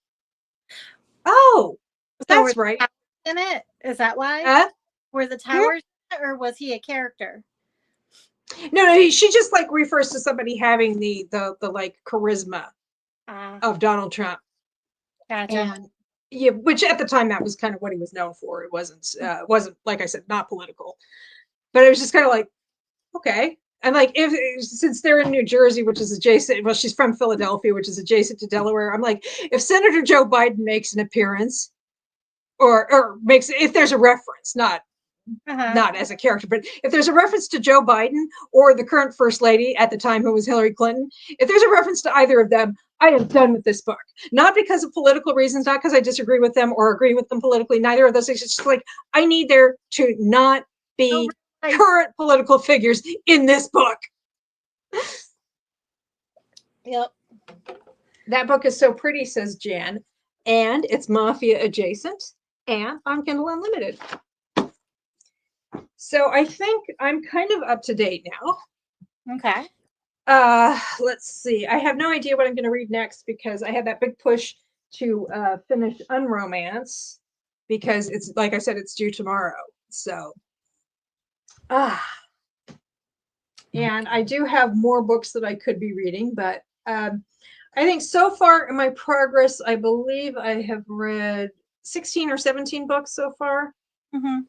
oh, that's right. In it? Is that why? Were the towers in it, or was he a character? No, she just like refers to somebody having the like charisma of Donald Trump. Gotcha. And yeah, which at the time that was kind of what he was known for. It wasn't like I said, not political, but it was just kind of like, okay. And like, since they're in New Jersey, which is adjacent, well, she's from Philadelphia, which is adjacent to Delaware. I'm like, if Senator Joe Biden makes an appearance, or makes, if there's a reference, not as a character, but if there's a reference to Joe Biden or the current first lady at the time, who was Hillary Clinton, if there's a reference to either of them, I am done with this book. Not because of political reasons, not because I disagree with them or agree with them politically, neither of those things. It's just like, I need there to not be current political figures in this book. Yep. That book is so pretty, says Jan, and it's mafia adjacent and on Kindle Unlimited. So I think I'm kind of up to date now. Okay. Let's see. I have no idea what I'm going to read next because I had that big push to finish Unromance because it's like I said, it's due tomorrow. So, and I do have more books that I could be reading, but I think so far in my progress, I believe I have read 16 or 17 books so far. Mm-hmm.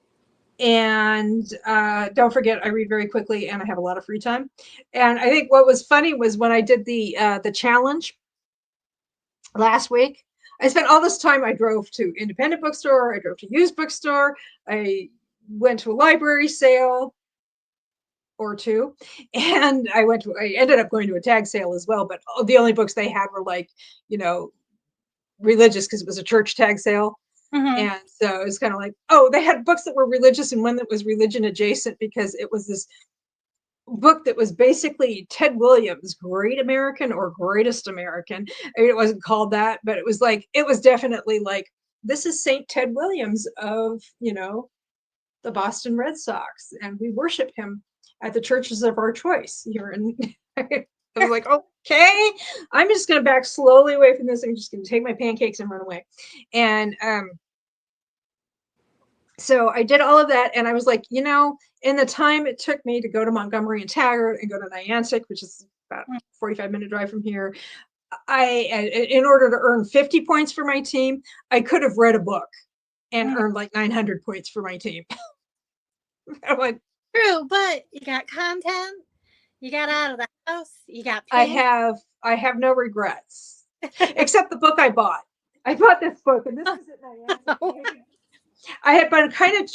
And don't forget, I read very quickly and I have a lot of free time. And I think what was funny was when I did the challenge last week, I spent all this time. I drove to independent bookstore, I drove to used bookstore, I went to a library sale or two, and I ended up going to a tag sale as well, but the only books they had were like, you know, religious because it was a church tag sale. Mm-hmm. And so it was kind of like, oh, they had books that were religious and one that was religion adjacent because it was this book that was basically Ted Williams' Great American or Greatest American. I mean, it wasn't called that, but it was like, it was definitely like, this is Saint Ted Williams of, you know, the Boston Red Sox, and we worship him at the churches of our choice here. And I was like, okay, I'm just going to back slowly away from this. I'm just going to take my pancakes and run away. And so I did all of that, and I was like, you know, in the time it took me to go to Montgomery and Taggart and go to Niantic, which is about a 45-minute drive from here, in order to earn 50 points for my team, I could have read a book and earned like 900 points for my team. I'm like, true, but you got content, you got out of the house, you got I paid. have no regrets, except the book I bought. I bought this book, and this was at Niantic. I had been kind of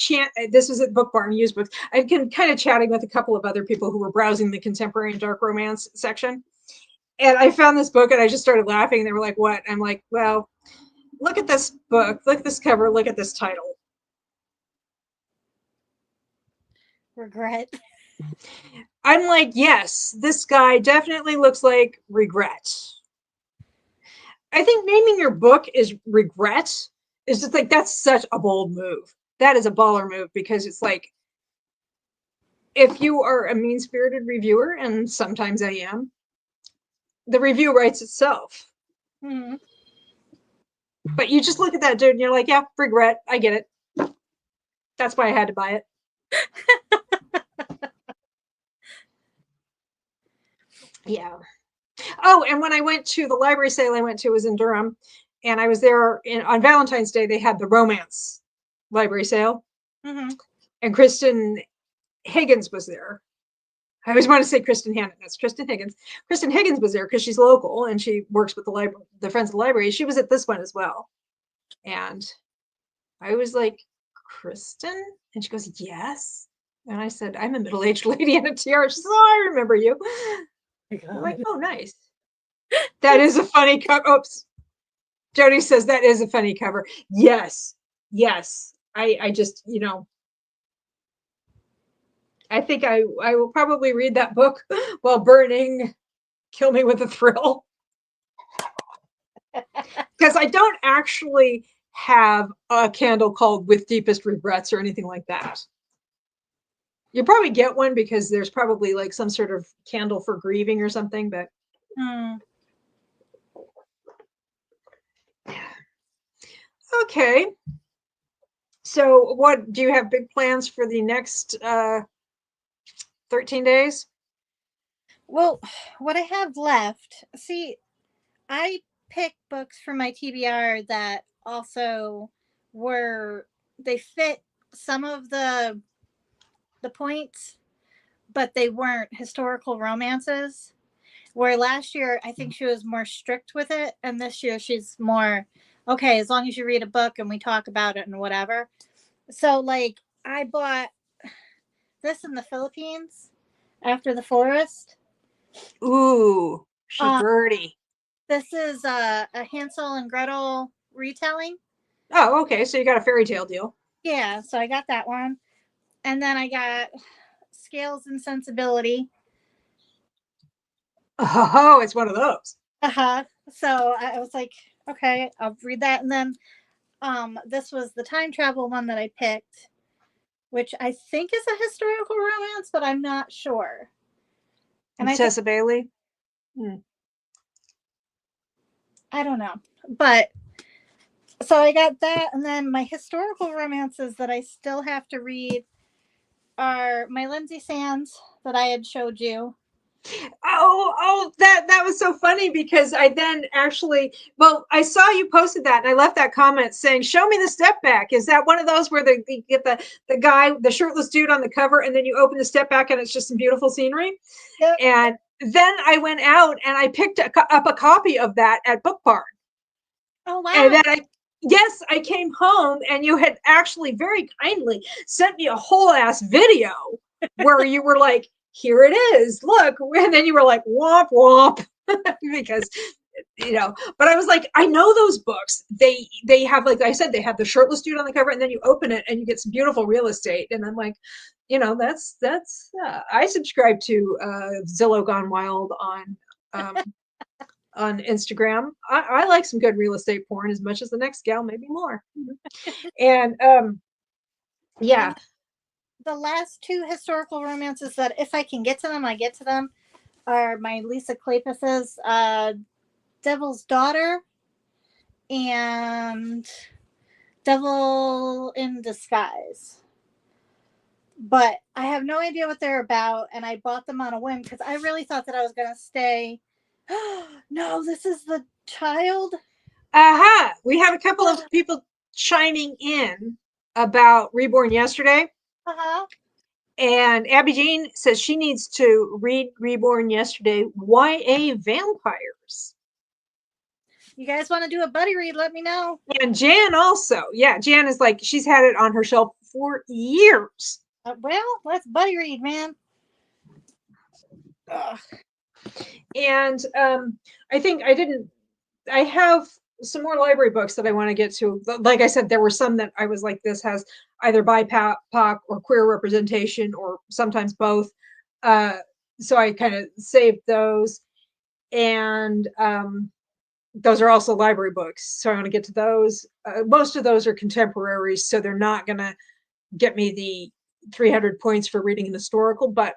this was at Book Barn, used books. I'd been kind of chatting with a couple of other people who were browsing the contemporary and dark romance section. And I found this book and I just started laughing. They were like, what? I'm like, well, look at this book, look at this cover, look at this title. Regret. I'm like, yes, this guy definitely looks like regret. I think naming your book is Regret is just like, that's such a bold move. That is a baller move because it's like, if you are a mean-spirited reviewer, and sometimes I am, the review writes itself. Mm-hmm. But you just look at that dude and you're like, yeah, regret. I get it. That's why I had to buy it. Yeah. Oh, and when I went to the library sale I went to was in Durham, and I was there on Valentine's Day. They had the romance library sale, and Kristin Higgins was there. I always want to say Kristen Hannon. That's Kristin Higgins. Kristin Higgins was there because she's local and she works with the Friends of the Library. She was at this one as well. And I was like, Kristin? And she goes, yes. And I said, I'm a middle-aged lady in a tiara. She says, oh, I remember you. I'm like, oh, nice. That is a funny cover. Oops. Jody says that is a funny cover. Yes. Yes. I just, you know, I think I will probably read that book while burning Kill Me with a Thrill. Because I don't actually have a candle called With Deepest Regrets or anything like that. You'll probably get one because there's probably like some sort of candle for grieving or something, but okay. So what do you have big plans for the next 13 days? Well, what I have left, see, I pick books for my TBR that also they fit some of the points, but they weren't historical romances. Where last year I think she was more strict with it, and this year she's more okay, as long as you read a book and we talk about it and whatever. So like I bought this in the Philippines, After the Forest. Ooh, Shagurdy. This is a Hansel and Gretel retelling. Oh, okay. So you got a fairy tale deal. Yeah, so I got that one. And then I got Scales and Sensibility. Oh, it's one of those. So I was like, okay, I'll read that. And then this was the time travel one that I picked, which I think is a historical romance, but I'm not sure. And Tessa Bailey? I don't know. But so I got that, and then my historical romances that I still have to read are my Lindsay Sands that I had showed you. Oh, that was so funny because I then actually, well, I saw you posted that and I left that comment saying, show me the step back. Is that one of those where they get the guy, the shirtless dude on the cover, and then you open the step back and it's just some beautiful scenery? Yep. And then I went out and I picked up a copy of that at Book Barn. Oh, wow. And then I came home and you had actually very kindly sent me a whole ass video where you were like, here it is, look. And then you were like, womp, womp. Because, but I was like, I know those books. They have, like I said, they have the shirtless dude on the cover and then you open it and you get some beautiful real estate. And I'm like, that's I subscribe to Zillow Gone Wild on Instagram. I like some good real estate porn as much as the next gal, maybe more. And yeah. And the last two historical romances that if I can get to them, I get to them, are my Lisa Kleypas's Devil's Daughter and Devil in Disguise. But I have no idea what they're about, and I bought them on a whim because I really thought that I was going to stay. No, this is the child. Aha! We have a couple of people chiming in about Reborn Yesterday. And Abby Jean says she needs to read Reborn Yesterday, YA Vampires. You guys want to do a buddy read? Let me know. And Jan also. Yeah, Jan is like, she's had it on her shelf for years. Well, let's buddy read, man. Ugh. And I have some more library books that I want to get to. Like I said, there were some that I was like, this has either BIPOC or queer representation or sometimes both. So I kind of saved those. And those are also library books. So I want to get to those. Most of those are contemporaries, so they're not going to get me the 300 points for reading an historical, but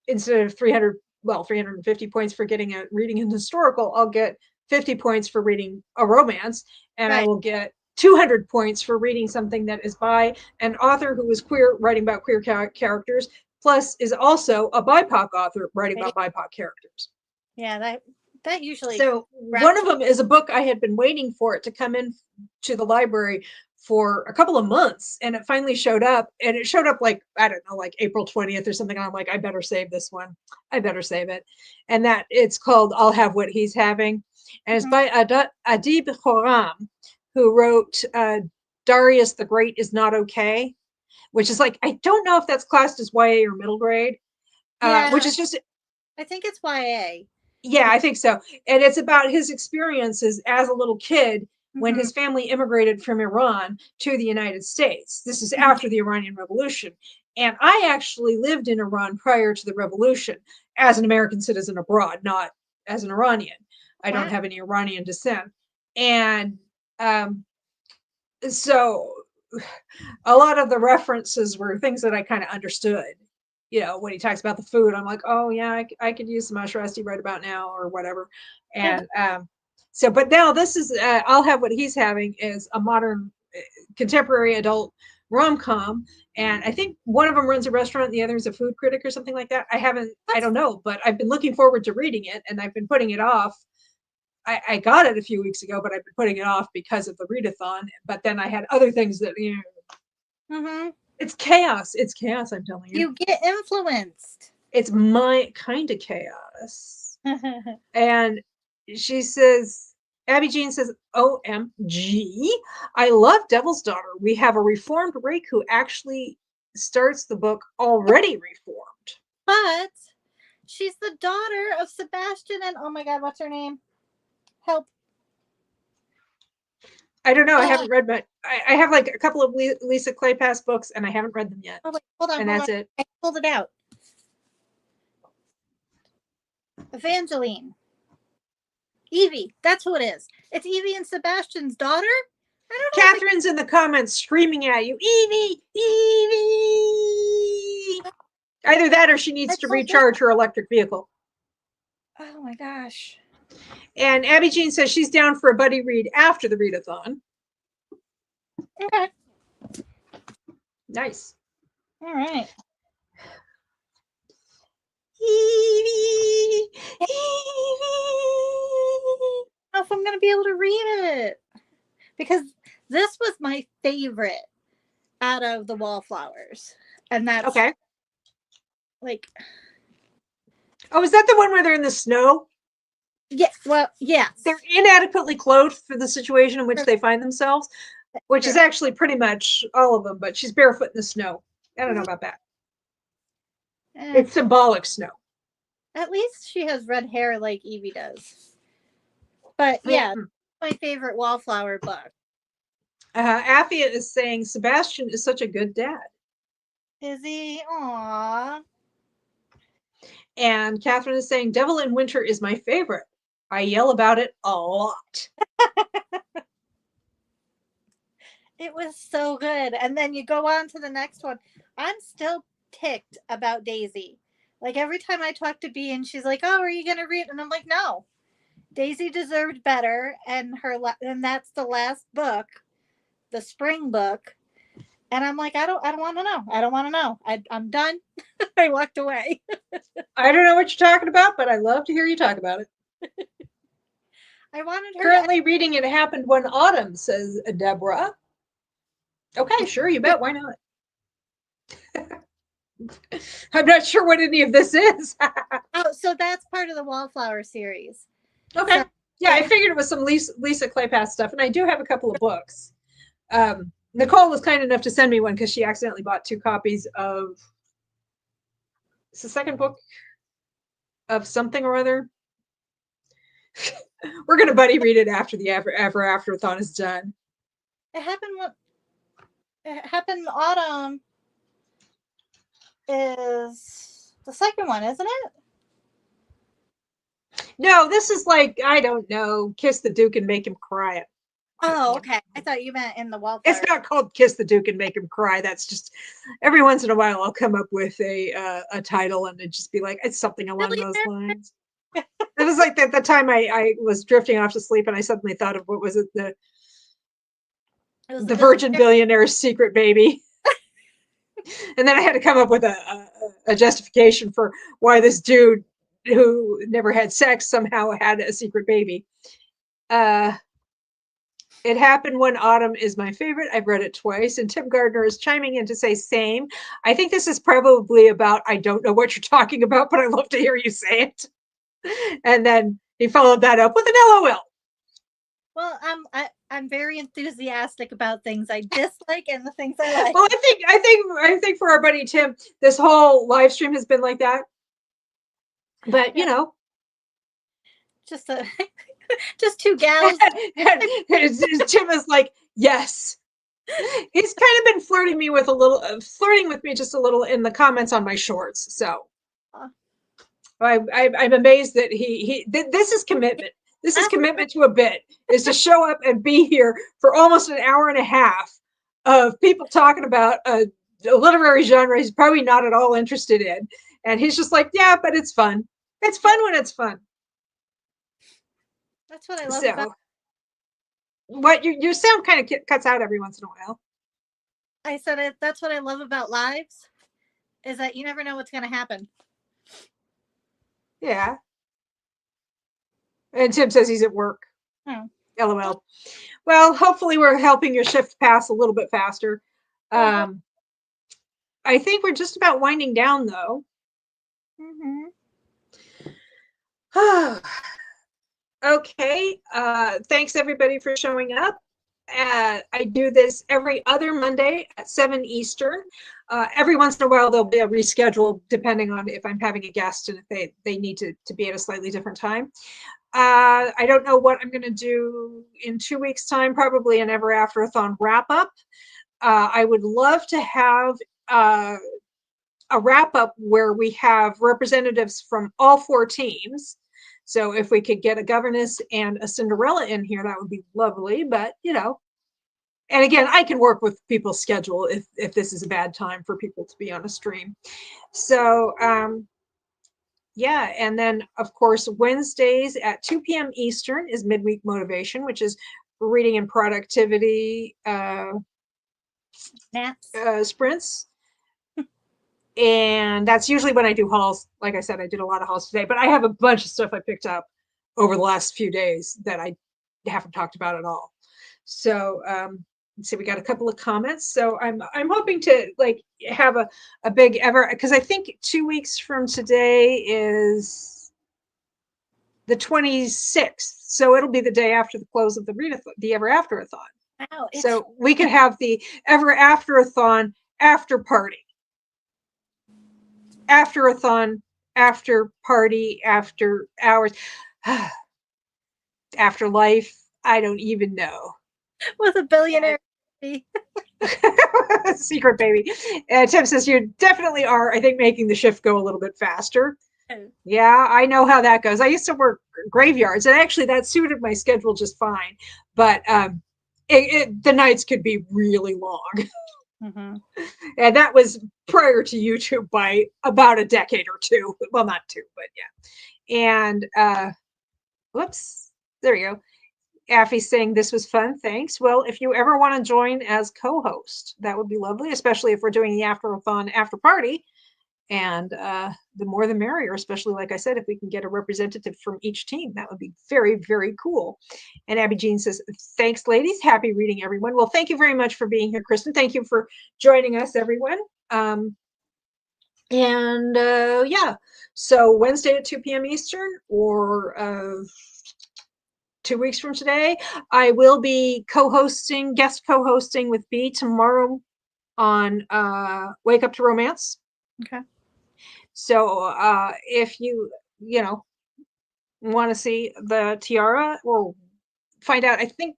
instead of 350 points for reading an historical, I'll get 50 points for reading a romance, and I will get 200 points for reading something that is by an author who is queer, writing about queer characters, plus is also a BIPOC author writing about BIPOC characters. Yeah, that usually. So one of them is a book I had been waiting for it to come in to the library for a couple of months, and it finally showed up, and it showed up like, I don't know, like April 20th or something. And I'm like, I better save this one. I better save it. And that it's called I'll Have What He's Having. And it's by Adib Khorram, who wrote Darius the Great Is Not Okay, which is like, I don't know if that's classed as YA or middle grade, which is just. I think it's YA. Yeah, I think so. And it's about his experiences as a little kid when his family immigrated from Iran to the United States. This is after the Iranian Revolution. And I actually lived in Iran prior to the revolution as an American citizen abroad, not as an Iranian. I don't have any Iranian descent. And so a lot of the references were things that I kind of understood. When he talks about the food, I'm like, oh yeah, I could use some Ashrasti right about now or whatever. And but now this is, I'll Have What He's Having is a modern contemporary adult rom-com. And I think one of them runs a restaurant and the other is a food critic or something like that. I don't know, but I've been looking forward to reading it and I've been putting it off. I got it a few weeks ago, but I've been putting it off because of the readathon. But then I had other things that, it's chaos. It's chaos, I'm telling you. You get influenced. It's my kind of chaos. And she says, Abby Jean says, OMG, I love Devil's Daughter. We have a reformed rake who actually starts the book already reformed. But she's the daughter of Sebastian and, oh my God, what's her name? Help. I don't know. I haven't read much. I have like a couple of Lisa Kleypas books, and I haven't read them yet. Oh, wait, hold on. And that's it. I pulled it out. Evangeline. Evie. That's who it is. It's Evie and Sebastian's daughter. Catherine's in the comments screaming at you, Evie, Evie. Either that or she needs to recharge her electric vehicle. Oh my gosh. And Abby Jean says she's down for a buddy read after the readathon. Okay. Nice. All right. Evie, Evie. I don't know if I'm going to be able to read it. Because this was my favorite out of the Wallflowers. And that's okay. Like. Oh, is that the one where they're in the snow? Yeah, well, yeah. They're inadequately clothed for the situation in which they find themselves, which is actually pretty much all of them, but she's barefoot in the snow. I don't know about that. It's symbolic snow. At least she has red hair like Evie does. But yeah, my favorite Wallflower book. Afia is saying Sebastian is such a good dad. Is he? Aww. And Catherine is saying Devil in Winter is my favorite. I yell about it a lot. It was so good. And then you go on to the next one. I'm still ticked about Daisy. Like every time I talk to Bea and she's like, "Oh, are you going to read?" And I'm like, "No. Daisy deserved better." And that's the last book, the spring book. And I'm like, I don't want to know. I don't want to know. I'm done. I walked away. I don't know what you're talking about, but I love to hear you talk about it. I wanted her. Currently reading It Happened One Autumn, says Deborah. Okay, sure, you bet. Why not? I'm not sure what any of this is. Oh, so that's part of the Wallflower series. Okay. So, yeah, I figured it was some Lisa Claypath stuff, and I do have a couple of books. Nicole was kind enough to send me one because she accidentally bought 2 copies of. It's the second book of something or other. We're gonna buddy read it after the Ever Afterathon is done. It happened in autumn. Is the second one, isn't it? No, this is like, I don't know, Kiss the Duke and Make Him Cry. Oh, okay. I thought you meant in the Wallflower. It's not called Kiss the Duke and Make Him Cry. That's just every once in a while I'll come up with a title and it just be like, it's something along those lines. It was like the time I was drifting off to sleep and I suddenly thought of, what was it? The Virgin Billionaire's Secret Baby. And then I had to come up with a justification for why this dude who never had sex somehow had a secret baby. It Happened One Autumn is my favorite. I've read it twice. And Tim Gardner is chiming in to say same. I think this is probably about, I don't know what you're talking about, but I love to hear you say it. And then he followed that up with an LOL. Well, I'm very enthusiastic about things I dislike and the things I like. Well, I think for our buddy Tim, this whole live stream has been like that. But you know, just 2 gals. and Tim is like, yes. He's kind of been flirting with me just a little in the comments on my shorts. So I'm amazed that this is commitment. This is commitment to a bit, is to show up and be here for almost an hour and a half of people talking about a literary genre he's probably not at all interested in. And he's just like, yeah, but it's fun. It's fun when it's fun. That's what I love about. What your sound kind of cuts out every once in a while. I said that's what I love about lives, is that you never know what's going to happen. Yeah. And Tim says he's at work. Oh. LOL. Well, hopefully we're helping your shift pass a little bit faster. I think we're just about winding down, though. Okay. Thanks, everybody, for showing up. I do this every other Monday at 7 Eastern. Every once in a while, there'll be a reschedule depending on if I'm having a guest and if they need to be at a slightly different time. I don't know what I'm going to do in 2 weeks' time, probably an Ever Afterathon wrap-up. I would love to have a wrap-up where we have representatives from all 4 teams. So if we could get a governess and a Cinderella in here, that would be lovely. But, you know, And again, I can work with people's schedule if this is a bad time for people to be on a stream. So yeah, and then of course Wednesdays at 2 p.m. Eastern is midweek motivation, which is reading and productivity sprints. And that's usually when I do hauls. Like I said, I did a lot of hauls today, but I have a bunch of stuff I picked up over the last few days that I haven't talked about at all. So let's see, we got a couple of comments. So I'm hoping to like have a big ever, because I think 2 weeks from today is the 26th. So it'll be the day after the close of the Ever Afterathon. Wow, so we could have the Ever Afterathon after party. Afterathon, after party, after hours, afterlife. I don't even know. With a billionaire. Secret baby. Tim says you definitely are, I think, making the shift go a little bit faster. Oh. Yeah, I know how that goes. I used to work graveyards, and actually that suited my schedule just fine. But the nights could be really long. Mm-hmm. And that was prior to YouTube by about a decade or two. Well, not two, but yeah. And whoops, there you go. Affy's saying this was fun. Thanks. Well, if you ever want to join as co-host, that would be lovely, especially if we're doing the Afterathon after party. And the more the merrier, especially, like I said, if we can get a representative from each team, that would be very, very cool. And Abby Jean says, thanks, ladies. Happy reading, everyone. Well, thank you very much for being here, Kristin. Thank you for joining us, everyone. Yeah, so Wednesday at 2 p.m. Eastern, or 2 weeks from today, I will be guest co-hosting with B tomorrow on Wake Up to Romance. Okay. So if you want to see the tiara or find out, I think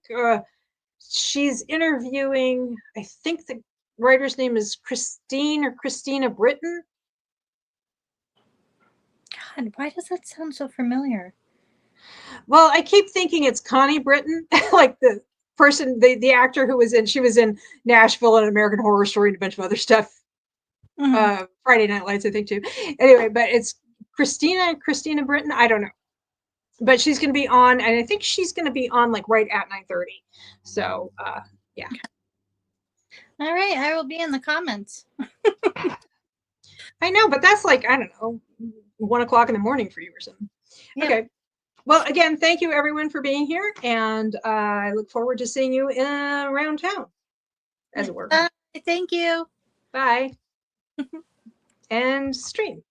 she's interviewing, I think the writer's name is Christina Britton. God, why does that sound so familiar? Well, I keep thinking it's Connie Britton, like the person, the actor who was she was in Nashville and American Horror Story and a bunch of other stuff. Mm-hmm. Friday Night Lights, I think, too. Anyway, but it's Christina Britton. I don't know. But she's going to be on, and I think she's going to be on like right at 9:30. So, yeah. All right. I will be in the comments. I know, but that's like, I don't know, 1 o'clock in the morning for you or something. Yeah. Okay. Well, again, thank you everyone for being here, and I look forward to seeing you around town, as it were. Thank you. Bye. And stream.